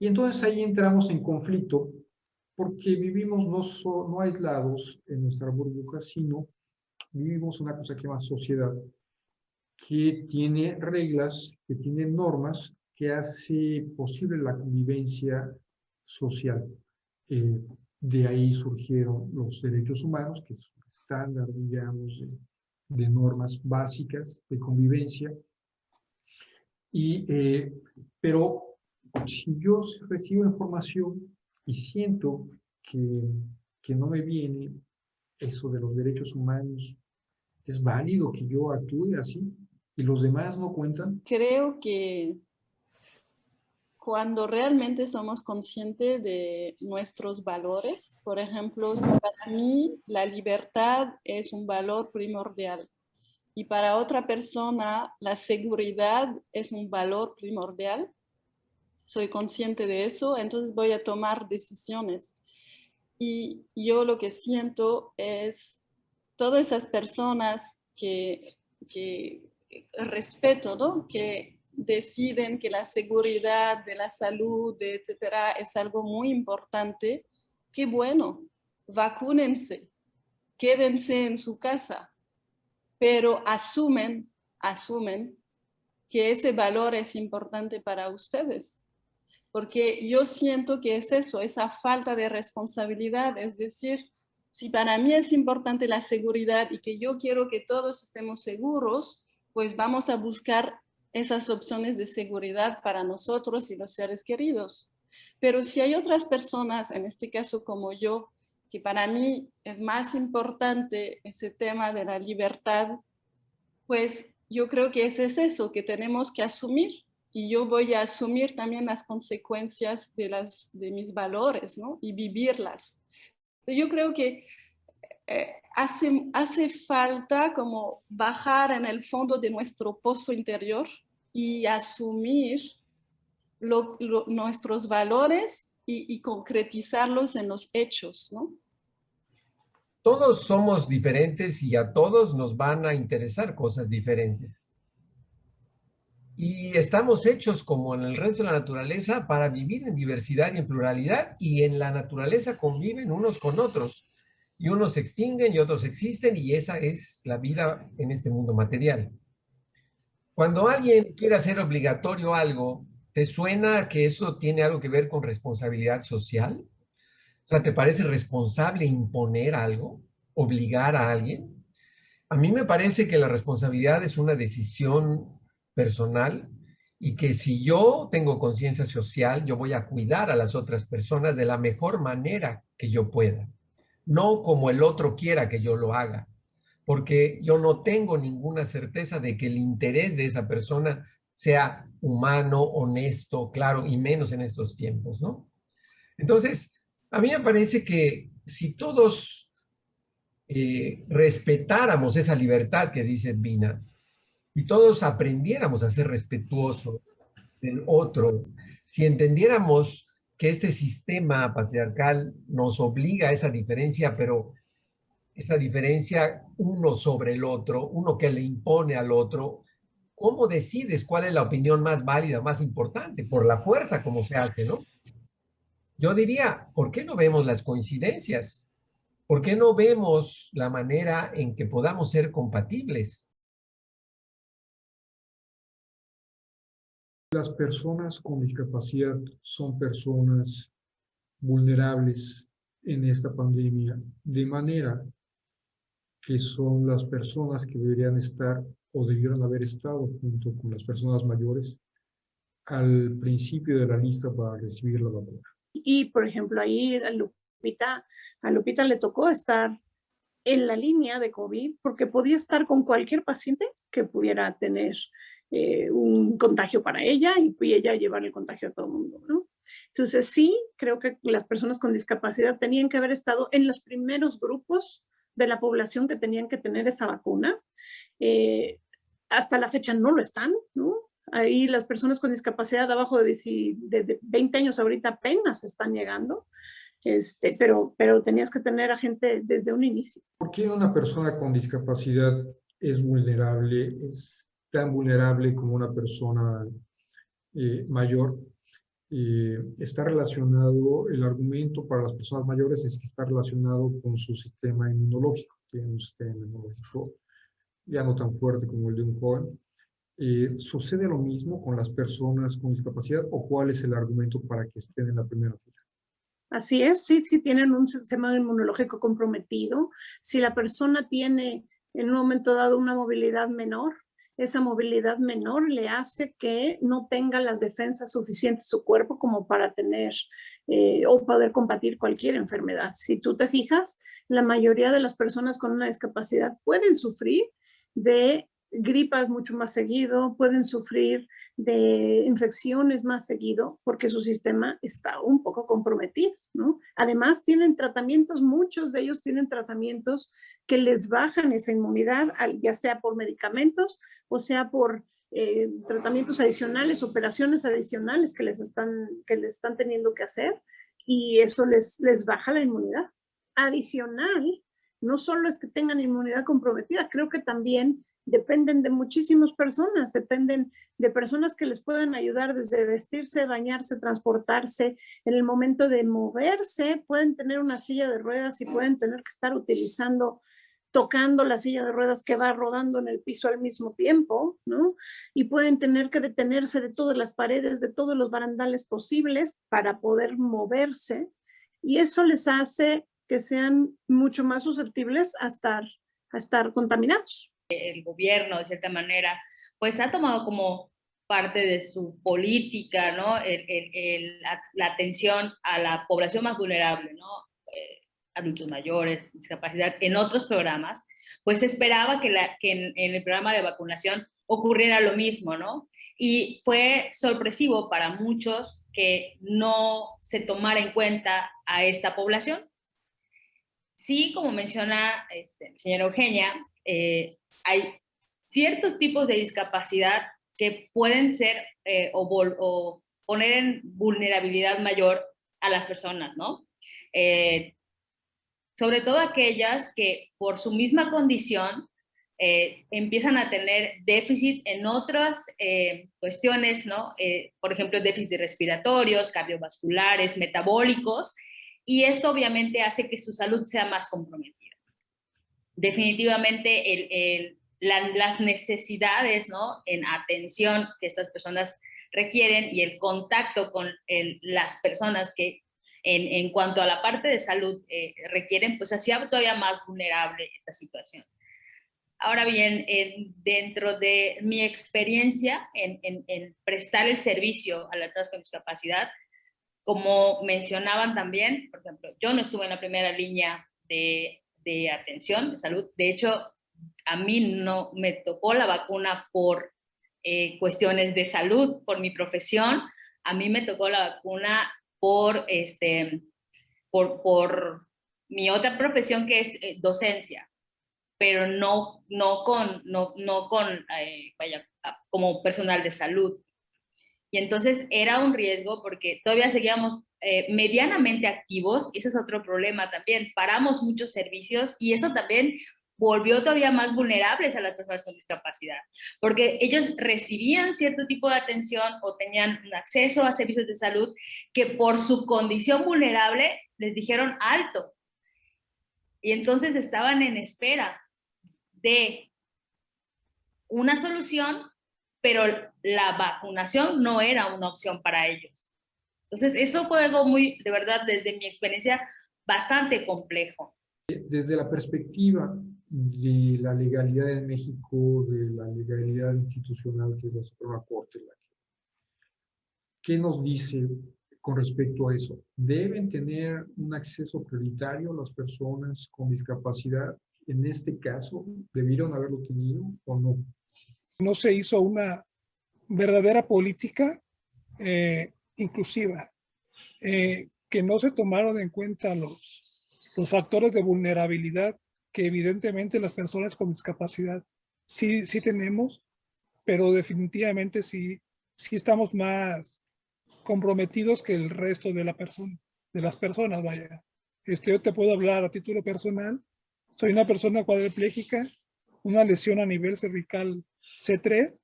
Y entonces ahí entramos en conflicto porque vivimos no aislados en nuestra burbuja, sino vivimos una cosa que se llama sociedad, que tiene reglas, que tiene normas, que hace posible la convivencia social. De ahí surgieron los derechos humanos, que es un estándar, digamos, de normas básicas de convivencia. Pero si yo recibo información y siento que no me viene eso de los derechos humanos, ¿es válido que yo actúe así y los demás no cuentan?
Creo que cuando realmente somos conscientes de nuestros valores, por ejemplo, si para mí la libertad es un valor primordial y para otra persona la seguridad es un valor primordial, soy consciente de eso, entonces voy a tomar decisiones. Y yo lo que siento es todas esas personas que respeto, ¿no? Que deciden que la seguridad de la salud, etcétera, es algo muy importante. Qué bueno, vacúnense, quédense en su casa, pero asumen que ese valor es importante para ustedes. Porque yo siento que es eso, esa falta de responsabilidad, es decir, si para mí es importante la seguridad y que yo quiero que todos estemos seguros, pues vamos a buscar esas opciones de seguridad para nosotros y los seres queridos. Pero si hay otras personas, en este caso como yo, que para mí es más importante ese tema de la libertad, pues yo creo que ese es eso que tenemos que asumir. Y yo voy a asumir también las consecuencias de mis valores, ¿no? Y vivirlas. Yo creo que hace falta como bajar en el fondo de nuestro pozo interior y asumir nuestros valores y concretizarlos en los hechos, ¿no?
Todos somos diferentes y a todos nos van a interesar cosas diferentes. Y estamos hechos, como en el resto de la naturaleza, para vivir en diversidad y en pluralidad, y en la naturaleza conviven unos con otros, y unos se extinguen y otros existen, y esa es la vida en este mundo material. Cuando alguien quiere hacer obligatorio algo, ¿te suena que eso tiene algo que ver con responsabilidad social? O sea, ¿te parece responsable imponer algo, obligar a alguien? A mí me parece que la responsabilidad es una decisión personal y que si yo tengo conciencia social, yo voy a cuidar a las otras personas de la mejor manera que yo pueda, no como el otro quiera que yo lo haga, porque yo no tengo ninguna certeza de que el interés de esa persona sea humano, honesto, claro, y menos en estos tiempos, ¿no? Entonces, a mí me parece que si todos respetáramos esa libertad que dice Vina, si todos aprendiéramos a ser respetuosos del otro, si entendiéramos que este sistema patriarcal nos obliga a esa diferencia, pero esa diferencia uno sobre el otro, uno que le impone al otro, ¿cómo decides cuál es la opinión más válida, más importante? Por la fuerza, como se hace, ¿no? Yo diría, ¿por qué no vemos las coincidencias? ¿Por qué no vemos la manera en que podamos ser compatibles?
Las personas con discapacidad son personas vulnerables en esta pandemia, de manera que son las personas que deberían estar o debieron haber estado junto con las personas mayores al principio de la lista para recibir la vacuna.
Y, por ejemplo, ahí a Lupita le tocó estar en la línea de COVID porque podía estar con cualquier paciente que pudiera tener un contagio para ella y ella llevar el contagio a todo el mundo, ¿no? Entonces, sí, creo que las personas con discapacidad tenían que haber estado en los primeros grupos de la población que tenían que tener esa vacuna. Hasta la fecha no lo están, ¿no? Ahí las personas con discapacidad abajo de 20 años ahorita apenas están llegando, pero tenías que tener a gente desde un inicio.
¿Por qué una persona con discapacidad es vulnerable, es tan vulnerable como una persona mayor? Está relacionado, el argumento para las personas mayores es que está relacionado con su sistema inmunológico. Tiene un sistema inmunológico ya no tan fuerte como el de un joven. ¿Sucede lo mismo con las personas con discapacidad o cuál es el argumento para que estén en la primera fila?
Así es, sí tienen un sistema inmunológico comprometido. Si la persona tiene en un momento dado una movilidad menor, esa movilidad menor le hace que no tenga las defensas suficientes su cuerpo como para tener o poder combatir cualquier enfermedad. Si tú te fijas, la mayoría de las personas con una discapacidad pueden sufrir de gripas mucho más seguido, pueden sufrir de infecciones más seguido porque su sistema está un poco comprometido, ¿no? Además tienen tratamientos, muchos de ellos tienen tratamientos que les bajan esa inmunidad, ya sea por medicamentos o sea por tratamientos adicionales, operaciones adicionales que les están teniendo que hacer y eso les baja la inmunidad. Adicional, no solo es que tengan inmunidad comprometida, creo que también dependen de muchísimas personas, dependen de personas que les puedan ayudar desde vestirse, bañarse, transportarse. En el momento de moverse, pueden tener una silla de ruedas y pueden tener que estar tocando la silla de ruedas que va rodando en el piso al mismo tiempo, ¿no? Y pueden tener que detenerse de todas las paredes, de todos los barandales posibles para poder moverse. Y eso les hace que sean mucho más susceptibles a estar contaminados.
El gobierno, de cierta manera, pues ha tomado como parte de su política, ¿no? La atención a la población más vulnerable, ¿no? Adultos mayores, discapacidad, en otros programas, pues se esperaba que en el programa de vacunación ocurriera lo mismo, ¿no? Y fue sorpresivo para muchos que no se tomara en cuenta a esta población. Sí, como menciona señora Eugenia, hay ciertos tipos de discapacidad que pueden ser o poner en vulnerabilidad mayor a las personas, ¿no? Sobre todo aquellas que por su misma condición empiezan a tener déficit en otras cuestiones, ¿no? Por ejemplo, déficit respiratorios, cardiovasculares, metabólicos, y esto obviamente hace que su salud sea más comprometida. Definitivamente las necesidades, ¿no? En atención que estas personas requieren y el contacto con las personas que en cuanto a la parte de salud requieren, pues hacía todavía más vulnerable esta situación. Ahora bien, dentro de mi experiencia en prestar el servicio a las personas con discapacidad, como mencionaban también, por ejemplo, yo no estuve en la primera línea de atención de salud. De hecho, a mí no me tocó la vacuna por cuestiones de salud, por mi profesión. A mí me tocó la vacuna por mi otra profesión, que es docencia, pero no con vaya, como personal de salud. Y entonces era un riesgo porque todavía seguíamos medianamente activos, y ese es otro problema también. Paramos muchos servicios y eso también volvió todavía más vulnerables a las personas con discapacidad, porque ellos recibían cierto tipo de atención o tenían acceso a servicios de salud que por su condición vulnerable les dijeron alto. Y entonces estaban en espera de una solución, pero la vacunación no era una opción para ellos. Entonces, eso fue algo muy, de verdad, desde mi experiencia, bastante complejo.
Desde la perspectiva de la legalidad en México, de la legalidad institucional que es la Suprema Corte, ¿qué nos dice con respecto a eso? ¿Deben tener un acceso prioritario las personas con discapacidad? En este caso, ¿debieron haberlo tenido o no?
No se hizo una verdadera política inclusiva, que no se tomaron en cuenta los factores de vulnerabilidad que evidentemente las personas con discapacidad sí tenemos, pero definitivamente sí estamos más comprometidos que el resto de las personas, vaya. Yo te puedo hablar a título personal. Soy una persona cuadripléjica, una lesión a nivel cervical C3.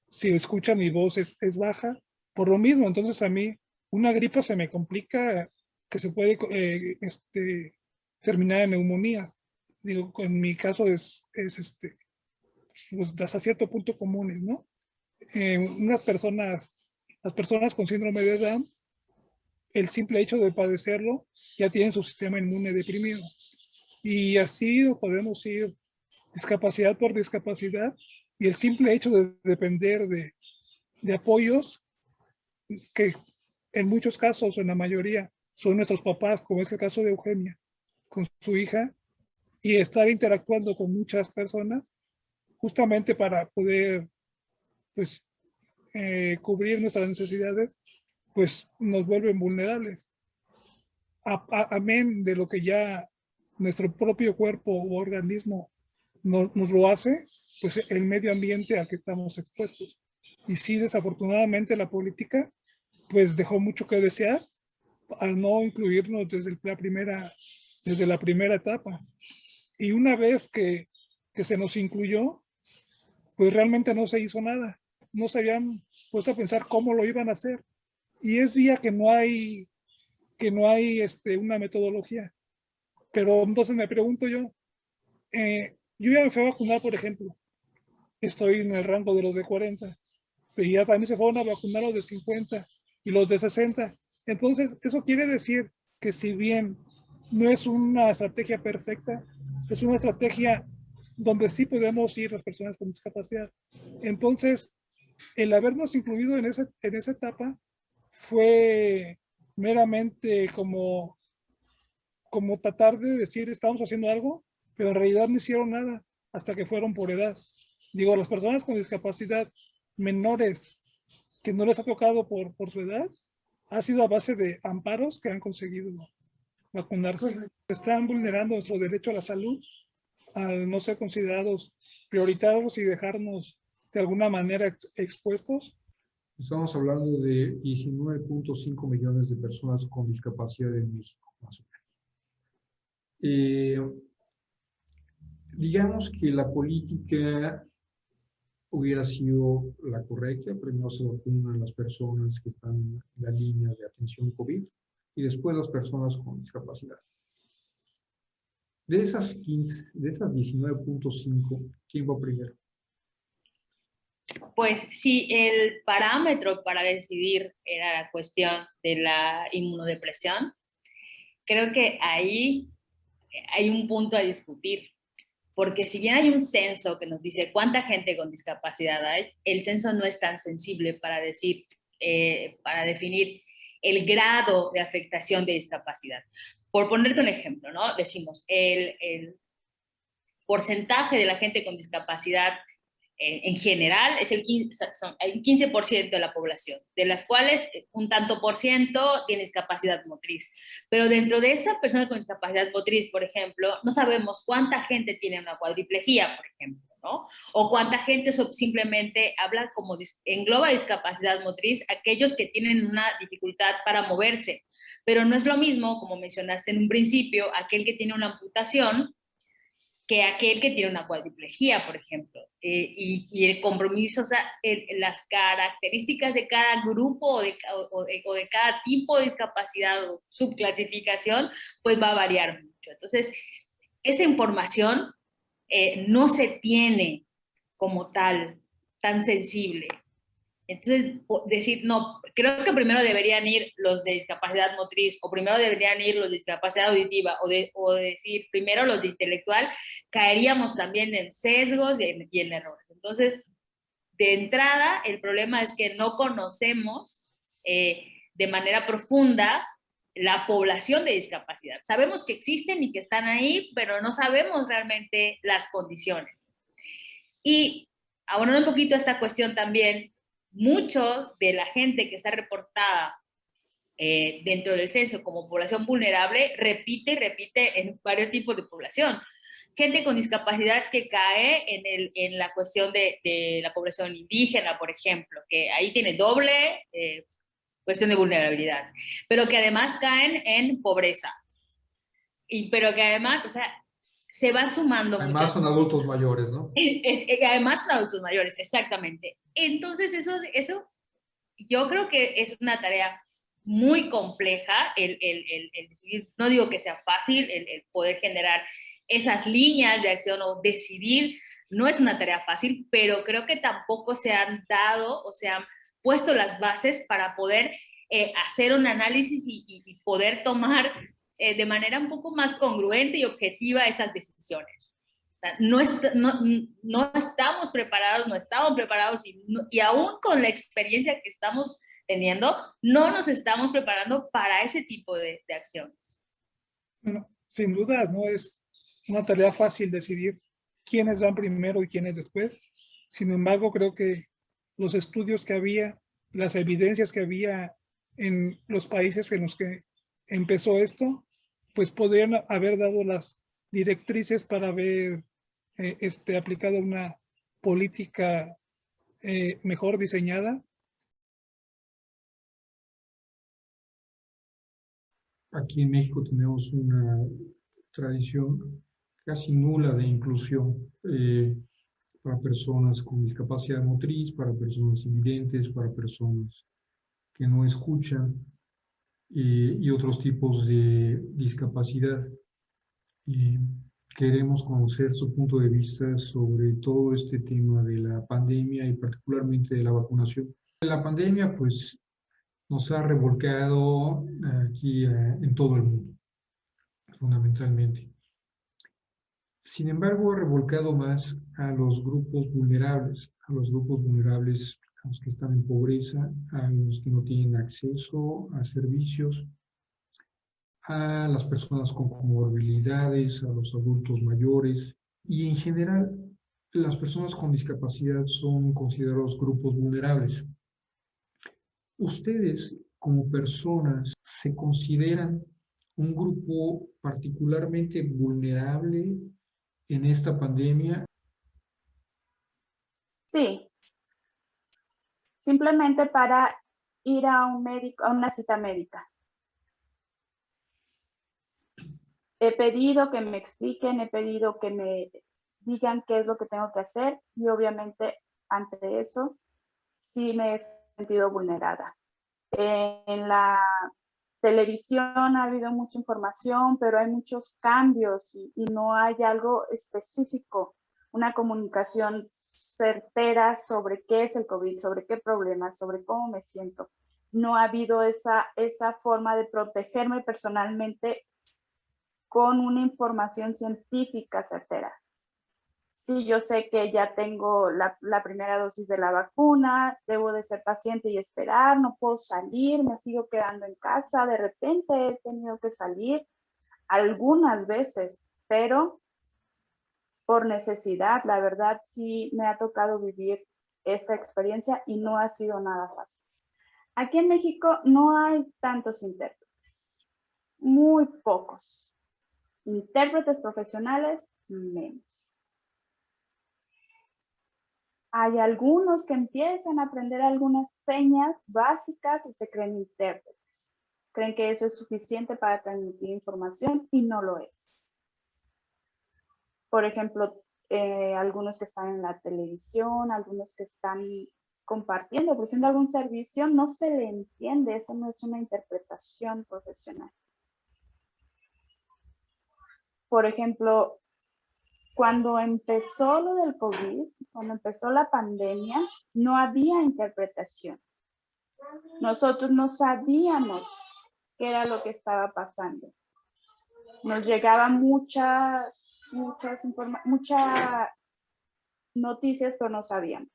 Si escuchan mi voz es baja, por lo mismo. Entonces a mí una gripa se me complica, que se puede terminar en neumonías. En mi caso es pues hasta cierto punto comunes, ¿no? Las personas con síndrome de Down, el simple hecho de padecerlo ya tienen su sistema inmune deprimido. Y así podemos ir discapacidad por discapacidad, y el simple hecho de depender de apoyos que en muchos casos, en la mayoría, son nuestros papás, como es el caso de Eugenia, con su hija, y estar interactuando con muchas personas, justamente para poder, pues, cubrir nuestras necesidades, pues nos vuelven vulnerables. Amén de lo que ya nuestro propio cuerpo o organismo nos lo hace, pues el medio ambiente al que estamos expuestos. Y sí, desafortunadamente la política pues dejó mucho que desear al no incluirnos desde la primera etapa. Y una vez que se nos incluyó, pues realmente no se hizo nada. No se habían puesto a pensar cómo lo iban a hacer. Y es día que no hay una metodología. Pero entonces me pregunto yo ya me fui a vacunar, por ejemplo. Estoy en el rango de los de 40. Pero ya también se fueron a vacunar los de 50 y los de 60. Entonces, eso quiere decir que si bien no es una estrategia perfecta, es una estrategia donde sí podemos ir las personas con discapacidad. Entonces, el habernos incluido en esa etapa fue meramente como tratar de decir estamos haciendo algo, pero en realidad no hicieron nada hasta que fueron por edad. Las personas con discapacidad menores que no les ha tocado por su edad, ha sido a base de amparos que han conseguido vacunarse. Están vulnerando nuestro derecho a la salud al no ser considerados prioritarios y dejarnos de alguna manera expuestos.
Estamos hablando de 19.5 millones de personas con discapacidad en México, más o menos. Digamos que la política hubiera sido la correcta. Primero se vacunan a las personas que están en la línea de atención COVID y después las personas con discapacidad. De esas 19.5, ¿quién va primero?
Pues si el parámetro para decidir era la cuestión de la inmunodepresión, creo que ahí hay un punto a discutir. porque si bien hay un censo que nos dice cuánta gente con discapacidad hay, el censo no es tan sensible para decir, para definir el grado de afectación de discapacidad. Por ponerte un ejemplo, ¿no? Decimos, el porcentaje de la gente con discapacidad en general es el 15% de la población, de las cuales un tanto por ciento tiene discapacidad motriz. Pero dentro de esa persona con discapacidad motriz, por ejemplo, no sabemos cuánta gente tiene una cuadriplejía, por ejemplo, ¿no? O cuánta gente simplemente habla como engloba discapacidad motriz aquellos que tienen una dificultad para moverse. Pero no es lo mismo, como mencionaste en un principio, aquel que tiene una amputación que aquel que tiene una cuadriplejía, por ejemplo. Y el compromiso, o sea, las características de cada grupo o de cada tipo de discapacidad o subclasificación, pues va a variar mucho. Entonces, esa información no se tiene como tal, tan sensible. Entonces, decir, no, creo que primero deberían ir los de discapacidad motriz, o primero deberían ir los de discapacidad auditiva, o decir primero los de intelectual, caeríamos también en sesgos y en errores. Entonces, de entrada, el problema es que no conocemos de manera profunda la población de discapacidad. Sabemos que existen y que están ahí, pero no sabemos realmente las condiciones. Y abonando un poquito a esta cuestión también, mucho de la gente que está reportada dentro del censo como población vulnerable repite en varios tipos de población. Gente con discapacidad que cae en la cuestión de la población indígena, por ejemplo, que ahí tiene doble cuestión de vulnerabilidad, pero que además caen en pobreza. Pero que además, o sea, se va sumando.
Además son adultos mayores, ¿no?
Además son adultos mayores, exactamente. Entonces eso yo creo que es una tarea muy compleja, no digo que sea fácil el poder generar esas líneas de acción o decidir, no es una tarea fácil, pero creo que tampoco se han dado o se han puesto las bases para poder hacer un análisis y poder tomar de manera un poco más congruente y objetiva esas decisiones. O sea, no estamos preparados, no estamos preparados y aún con la experiencia que estamos teniendo, no nos estamos preparando para ese tipo de acciones.
Bueno, sin duda no es una tarea fácil decidir quiénes van primero y quiénes después. Sin embargo, creo que los estudios que había, las evidencias que había en los países en los que empezó esto, pues podrían haber dado las directrices para haber aplicado una política mejor diseñada.
Aquí en México tenemos una tradición casi nula de inclusión para personas con discapacidad motriz, para personas invidentes, para personas que no escuchan y otros tipos de discapacidad. Queremos conocer su punto de vista sobre todo este tema de la pandemia y particularmente de la vacunación. La pandemia, pues, nos ha revolcado aquí en todo el mundo, fundamentalmente. Sin embargo, ha revolcado más a los grupos vulnerables, a los que están en pobreza, a los que no tienen acceso a servicios, a las personas con comorbilidades, a los adultos mayores y en general las personas con discapacidad son considerados grupos vulnerables. ¿Ustedes como personas se consideran un grupo particularmente vulnerable en esta pandemia?
Sí. Simplemente para ir a un médico, a una cita médica. He pedido que me expliquen, he pedido que me digan qué es lo que tengo que hacer y obviamente ante eso sí me he sentido vulnerada. En la televisión ha habido mucha información, pero hay muchos cambios y no hay algo específico, una comunicación certera sobre qué es el COVID, sobre qué problemas, sobre cómo me siento. No ha habido esa forma de protegerme personalmente con una información científica certera. sí, yo sé que ya tengo la primera dosis de la vacuna, debo de ser paciente y esperar, no puedo salir, me sigo quedando en casa, de repente he tenido que salir algunas veces, pero por necesidad, la verdad sí me ha tocado vivir esta experiencia y no ha sido nada fácil. Aquí en México no hay tantos intérpretes, muy pocos. Intérpretes profesionales, menos. Hay algunos que empiezan a aprender algunas señas básicas y se creen intérpretes. Creen que eso es suficiente para transmitir información y no lo es. Por ejemplo, algunos que están en la televisión, algunos que están compartiendo, ofreciendo algún servicio, no se le entiende, eso no es una interpretación profesional. Por ejemplo, cuando empezó lo del COVID, cuando empezó la pandemia, no había interpretación. Nosotros no sabíamos qué era lo que estaba pasando. Nos llegaban muchas noticias, pero no sabíamos.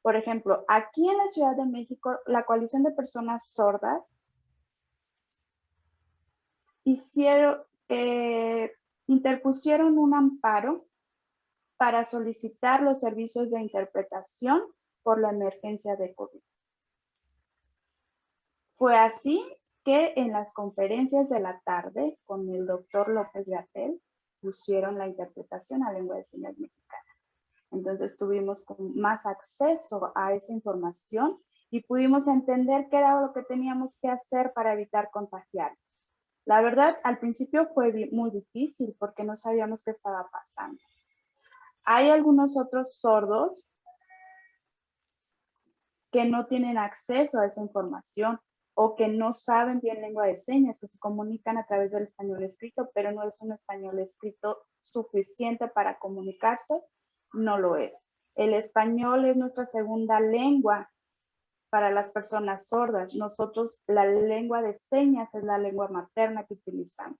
Por ejemplo, aquí en la Ciudad de México, la Coalición de Personas Sordas interpusieron un amparo para solicitar los servicios de interpretación por la emergencia de COVID. Fue así que en las conferencias de la tarde con el doctor López-Gatell pusieron la interpretación a lengua de señas mexicana. Entonces tuvimos más acceso a esa información y pudimos entender qué era lo que teníamos que hacer para evitar contagiarnos. La verdad, al principio fue muy difícil porque no sabíamos qué estaba pasando. Hay algunos otros sordos que no tienen acceso a esa información o que no saben bien lengua de señas, que se comunican a través del español escrito, pero no es un español escrito suficiente para comunicarse, no lo es. El español es nuestra segunda lengua para las personas sordas. Nosotros, la lengua de señas es la lengua materna que utilizamos.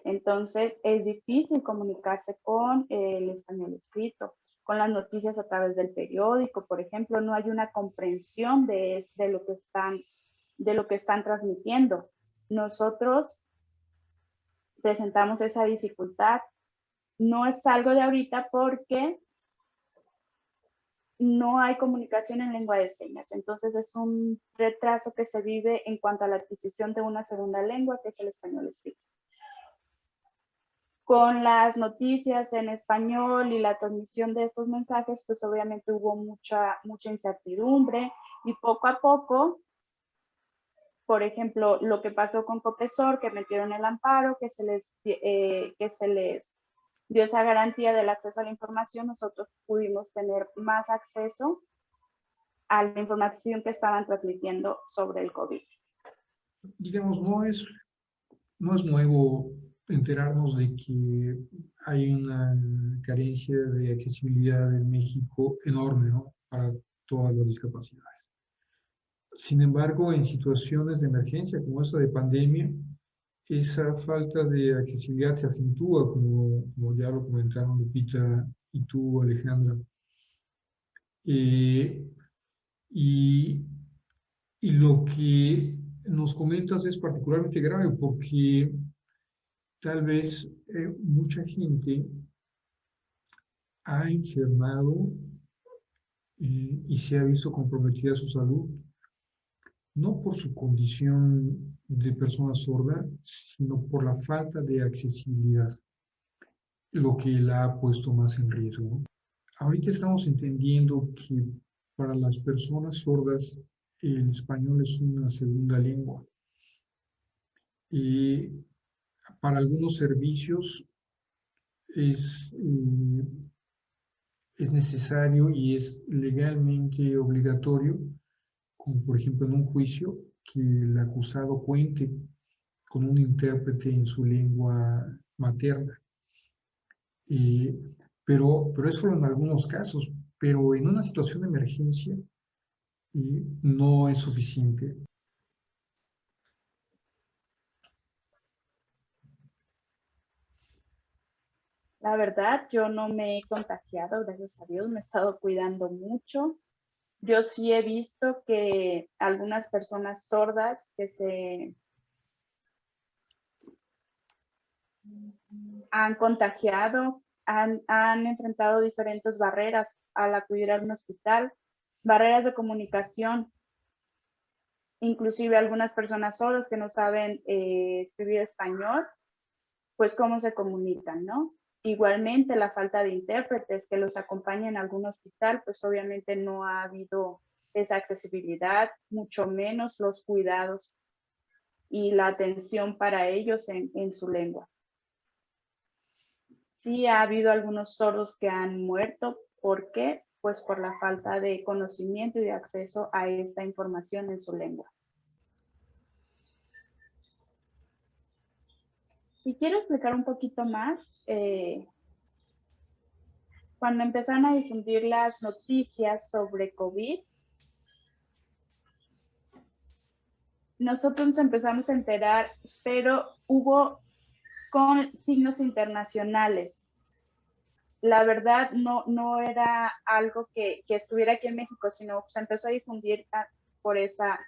Entonces, es difícil comunicarse con el español escrito, con las noticias a través del periódico, por ejemplo, no hay una comprensión de lo que están transmitiendo. Nosotros presentamos esa dificultad. No es algo de ahorita porque no hay comunicación en lengua de señas. Entonces, es un retraso que se vive en cuanto a la adquisición de una segunda lengua, que es el español escrito. Con las noticias en español y la transmisión de estos mensajes, pues obviamente hubo mucha incertidumbre y poco a poco, por ejemplo, lo que pasó con Copesor, que metieron el amparo, que se les dio esa garantía del acceso a la información, nosotros pudimos tener más acceso a la información que estaban transmitiendo sobre el COVID.
Digamos, no es nuevo enterarnos de que hay una carencia de accesibilidad en México enorme, ¿no?, para todas las discapacidades. Sin embargo, en situaciones de emergencia como esta de pandemia, esa falta de accesibilidad se acentúa, como ya lo comentaron Lupita y tú, Alejandra. Y lo que nos comentas es particularmente grave porque tal vez mucha gente ha enfermado y se ha visto comprometida su salud, no por su condición de persona sorda, sino por la falta de accesibilidad, lo que la ha puesto más en riesgo, ¿no? Ahorita estamos entendiendo que para las personas sordas el español es una segunda lengua. Para algunos servicios es necesario y es legalmente obligatorio, como por ejemplo en un juicio, que el acusado cuente con un intérprete en su lengua materna. Pero es solo en algunos casos, pero en una situación de emergencia no es suficiente.
La verdad, yo no me he contagiado, gracias a Dios, me he estado cuidando mucho. Yo sí he visto que algunas personas sordas que se han contagiado, han enfrentado diferentes barreras al acudir a un hospital, barreras de comunicación, inclusive algunas personas sordas que no saben escribir español, pues cómo se comunican, ¿no? Igualmente la falta de intérpretes que los acompañen en algún hospital, pues obviamente no ha habido esa accesibilidad, mucho menos los cuidados y la atención para ellos en su lengua. Sí ha habido algunos sordos que han muerto. ¿Por qué? Pues por la falta de conocimiento y de acceso a esta información en su lengua. Si quiero explicar un poquito más, cuando empezaron a difundir las noticias sobre COVID, nosotros nos empezamos a enterar, pero hubo con signos internacionales. La verdad no era algo que estuviera aquí en México, sino se empezó a difundir por esa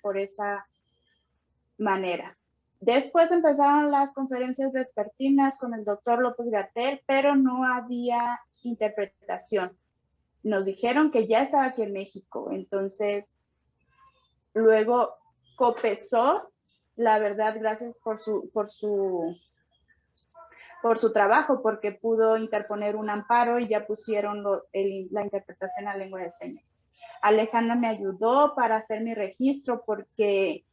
manera. Después empezaron las conferencias vespertinas con el doctor López-Gatell, pero no había interpretación. Nos dijeron que ya estaba aquí en México, entonces luego COPESOR, la verdad, gracias por su trabajo, porque pudo interponer un amparo y ya pusieron la interpretación a lengua de señas. Alejandra me ayudó para hacer mi registro porque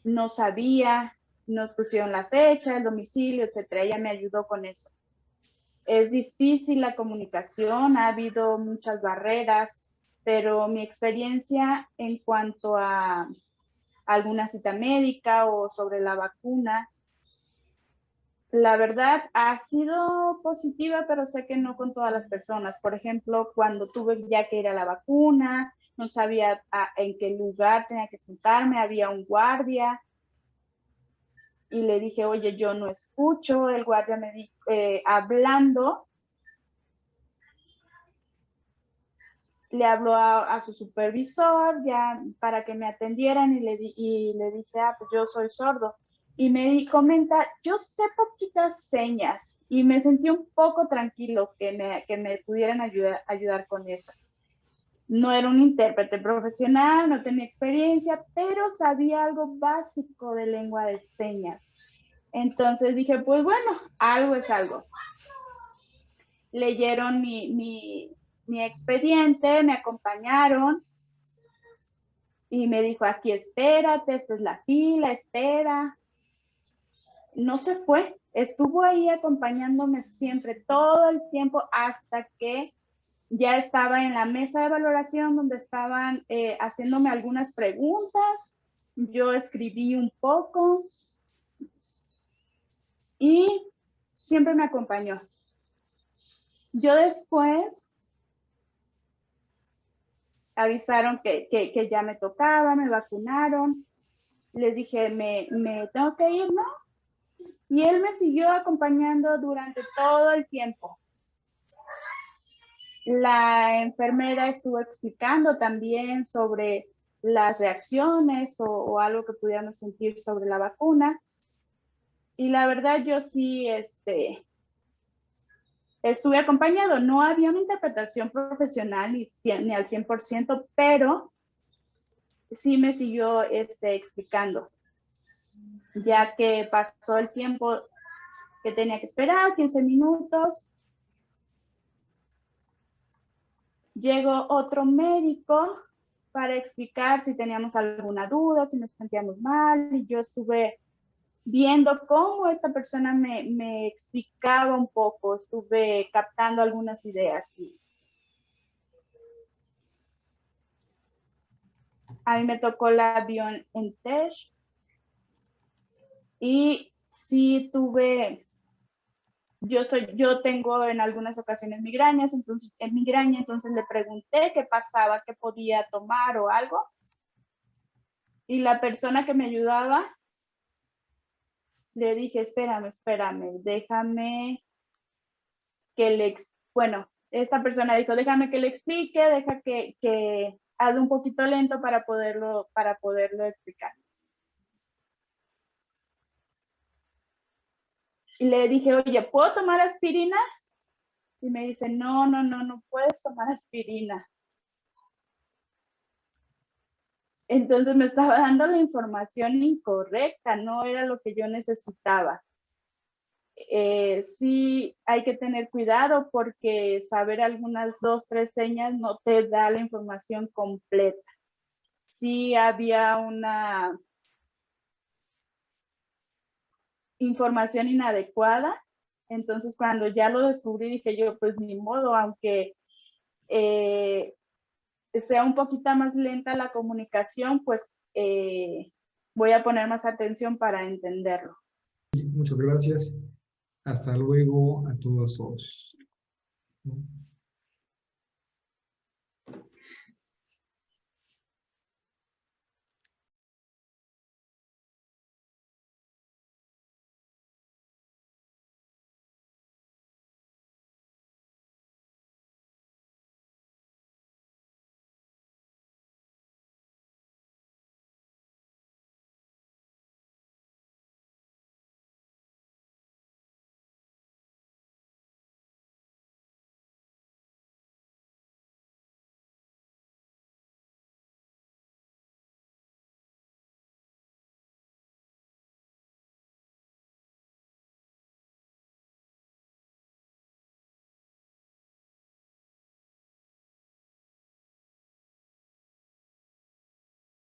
no sabía, nos pusieron la fecha, el domicilio, etcétera. Ella me ayudó con eso. Es difícil la comunicación, ha habido muchas barreras, pero mi experiencia en cuanto a alguna cita médica o sobre la vacuna, la verdad ha sido positiva, pero sé que no con todas las personas. Por ejemplo, cuando tuve ya que ir a la vacuna, no sabía en qué lugar tenía que sentarme, había un guardia y le dije, oye, yo no escucho. El guardia me dijo, hablando, le habló a su supervisor ya para que me atendieran y le dije, pues yo soy sordo. Y me comenta, yo sé poquitas señas, y me sentí un poco tranquilo que me pudieran ayudar con eso. No era un intérprete profesional, no tenía experiencia, pero sabía algo básico de lengua de señas. Entonces dije, pues bueno, algo es algo. Leyeron mi expediente, me acompañaron y me dijo, aquí espérate, esta es la fila, espera. No se fue, estuvo ahí acompañándome siempre, todo el tiempo, hasta que ya estaba en la mesa de valoración donde estaban haciéndome algunas preguntas. Yo escribí un poco y siempre me acompañó. Yo después avisaron que ya me tocaba, me vacunaron. Les dije, me tengo que ir, ¿no? Y él me siguió acompañando durante todo el tiempo. La enfermera estuvo explicando también sobre las reacciones o algo que pudiéramos sentir sobre la vacuna. Y la verdad yo sí estuve acompañado. No había una interpretación profesional ni al 100%, pero sí me siguió explicando. Ya que pasó el tiempo que tenía que esperar, 15 minutos, llegó otro médico para explicar si teníamos alguna duda, si nos sentíamos mal, y yo estuve viendo cómo esta persona me explicaba un poco, estuve captando algunas ideas. Y a mí me tocó la BioNTech y sí tuve... Yo tengo en algunas ocasiones migrañas, entonces le pregunté qué pasaba, qué podía tomar o algo. Y la persona que me ayudaba, le dije, espérame, déjame bueno, esta persona dijo, déjame que le explique, deja que hable un poquito lento para poderlo explicar. Y le dije, oye, ¿puedo tomar aspirina? Y me dice, no puedes tomar aspirina. Entonces me estaba dando la información incorrecta, no era lo que yo necesitaba. Sí hay que tener cuidado porque saber algunas 2, 3 señas no te da la información completa. Sí había una información inadecuada, entonces cuando ya lo descubrí dije yo, pues ni modo, aunque sea un poquito más lenta la comunicación, pues voy a poner más atención para entenderlo.
Muchas gracias. Hasta luego a todos.